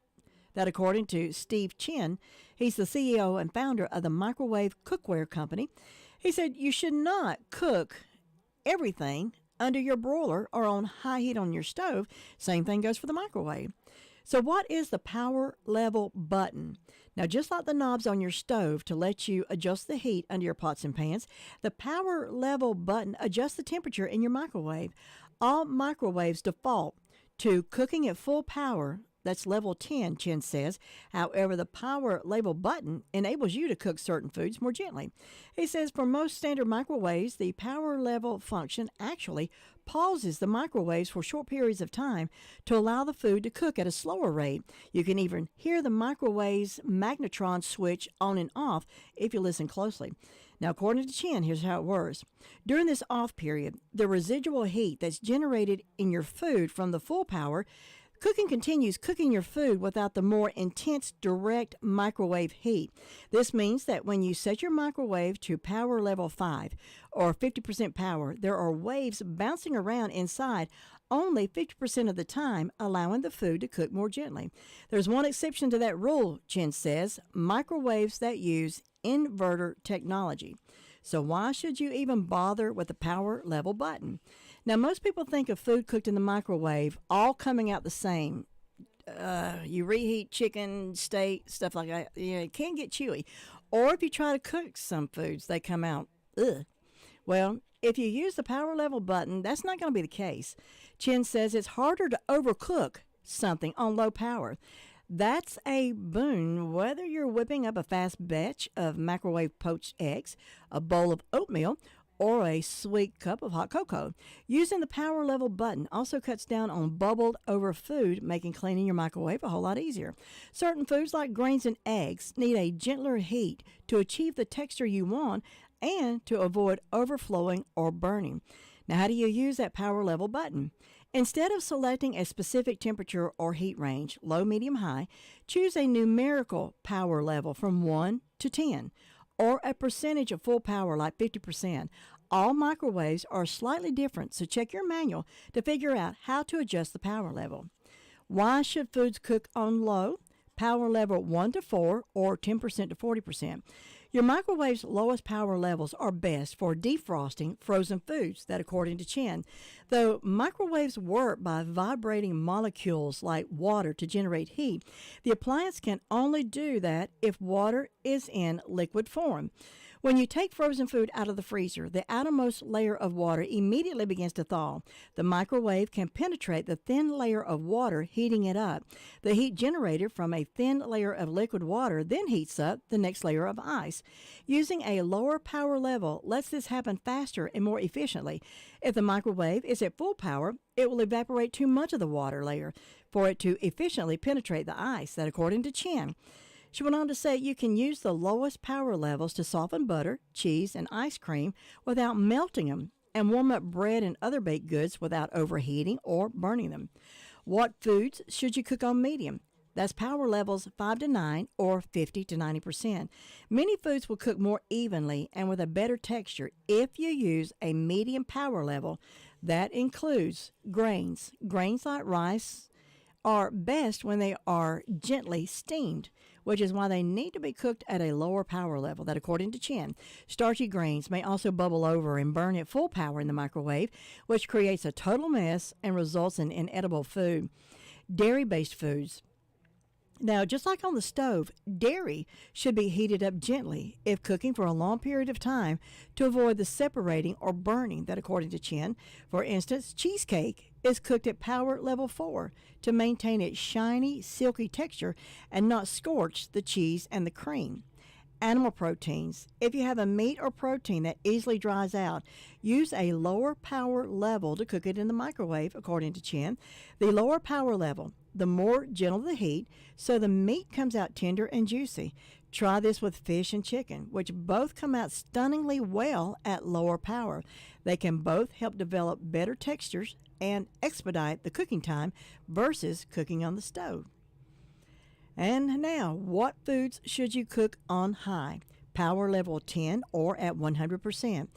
That, according to Steve Chin, he's the CEO and founder of the Microwave Cookware Company. He said you should not cook everything under your broiler or on high heat on your stove. Same thing goes for the microwave. So what is the power level button? Now, just like the knobs on your stove to let you adjust the heat under your pots and pans, the power level button adjusts the temperature in your microwave. All microwaves default to cooking at full power. That's level 10, Chen says. However, the power level button enables you to cook certain foods more gently. He says for most standard microwaves, the power level function actually pauses the microwaves for short periods of time to allow the food to cook at a slower rate. You can even hear the microwave's magnetron switch on and off if you listen closely. Now, according to Chen, here's how it works. During this off period, the residual heat that's generated in your food from the full power cooking continues cooking your food without the more intense direct microwave heat. This means that when you set your microwave to power level 5 or 50% power, there are waves bouncing around inside only 50% of the time, allowing the food to cook more gently. There's one exception to that rule, Chen says, microwaves that use inverter technology. So why should you even bother with the power level button? Now, most people think of food cooked in the microwave all coming out the same. You reheat chicken, steak, stuff like that. It can get chewy. Or if you try to cook some foods, they come out, ugh. Well, if you use the power level button, that's not going to be the case. Chen says it's harder to overcook something on low power. That's a boon whether you're whipping up a fast batch of microwave poached eggs, a bowl of oatmeal, or a sweet cup of hot cocoa. Using the power level button also cuts down on bubbled over food, making cleaning your microwave a whole lot easier. Certain foods like grains and eggs need a gentler heat to achieve the texture you want and to avoid overflowing or burning. Now, how do you use that power level button? Instead of selecting a specific temperature or heat range, low, medium, high, choose a numerical power level from 1 to 10, or a percentage of full power like 50%. All microwaves are slightly different, so check your manual to figure out how to adjust the power level. Why should foods cook on low? Power level 1 to 4 or 10% to 40%. Your microwave's lowest power levels are best for defrosting frozen foods, that according to Chen. Though microwaves work by vibrating molecules like water to generate heat, the appliance can only do that if water is in liquid form. When you take frozen food out of the freezer, the outermost layer of water immediately begins to thaw. The microwave can penetrate the thin layer of water, heating it up. The heat generated from a thin layer of liquid water then heats up the next layer of ice. Using a lower power level lets this happen faster and more efficiently. If the microwave is at full power, it will evaporate too much of the water layer for it to efficiently penetrate the ice. That according to Chen. She went on to say you can use the lowest power levels to soften butter, cheese, and ice cream without melting them, and warm up bread and other baked goods without overheating or burning them. What foods should you cook on medium? That's power levels 5 to 9 or 50 to 90%. Many foods will cook more evenly and with a better texture if you use a medium power level. That includes grains. Grains like rice are best when they are gently steamed, which is why they need to be cooked at a lower power level. That according to Chen. Starchy grains may also bubble over and burn at full power in the microwave, which creates a total mess and results in inedible food. Dairy-based foods. Now, just like on the stove, dairy should be heated up gently if cooking for a long period of time to avoid the separating or burning. That according to Chen. For instance, cheesecake is cooked at power level 4 to maintain its shiny, silky texture and not scorch the cheese and the cream. Animal proteins. If you have a meat or protein that easily dries out, use a lower power level to cook it in the microwave, according to Chen. The lower power level, the more gentle the heat, so the meat comes out tender and juicy. Try this with fish and chicken, which both come out stunningly well at lower power. They can both help develop better textures and expedite the cooking time versus cooking on the stove. And now, what foods should you cook on high? Power level 10 or at 100%.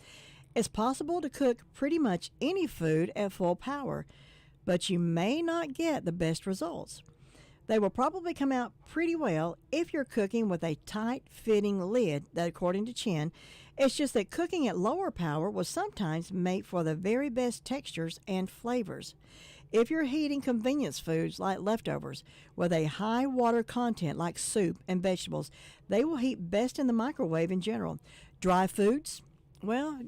It's possible to cook pretty much any food at full power, but you may not get the best results. They will probably come out pretty well if you're cooking with a tight-fitting lid. That according to Chen. It's just that cooking at lower power will sometimes make for the very best textures and flavors. If you're heating convenience foods like leftovers with a high water content like soup and vegetables, they will heat best in the microwave in general. Dry foods, well,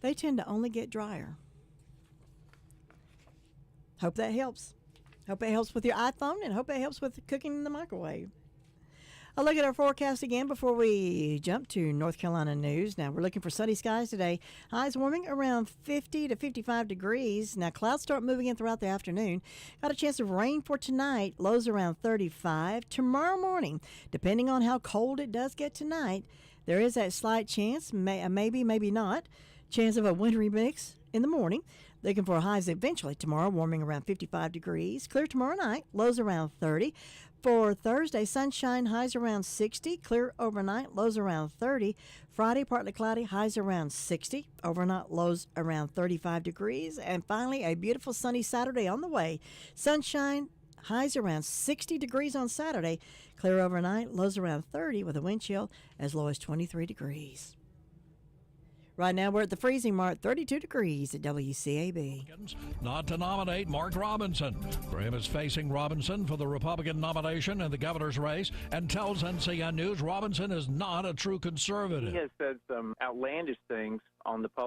they tend to only get drier. Hope that helps. Hope it helps with your iPhone, and hope it helps with cooking in the microwave. A look at our forecast again before we jump to North Carolina news. Now, we're looking for sunny skies today. Highs warming around 50 to 55 degrees. Now, clouds start moving in throughout the afternoon. Got a chance of rain for tonight. Lows around 35. Tomorrow morning, depending on how cold it does get tonight, there is that slight chance, maybe not, chance of a wintry mix in the morning. Looking for highs eventually tomorrow, warming around 55 degrees. Clear tomorrow night, lows around 30. For Thursday, sunshine, highs around 60. Clear overnight, lows around 30. Friday, partly cloudy, highs around 60. Overnight, lows around 35 degrees. And finally, a beautiful sunny Saturday on the way. Sunshine, highs around 60 degrees on Saturday. Clear overnight, lows around 30 with a wind chill as low as 23 degrees. Right now, we're at the freezing mark, 32 degrees at WCAB. Not to nominate Mark Robinson. Graham is facing Robinson for the Republican nomination in the governor's race and tells NCN News Robinson is not a true conservative. He has said some outlandish things on the public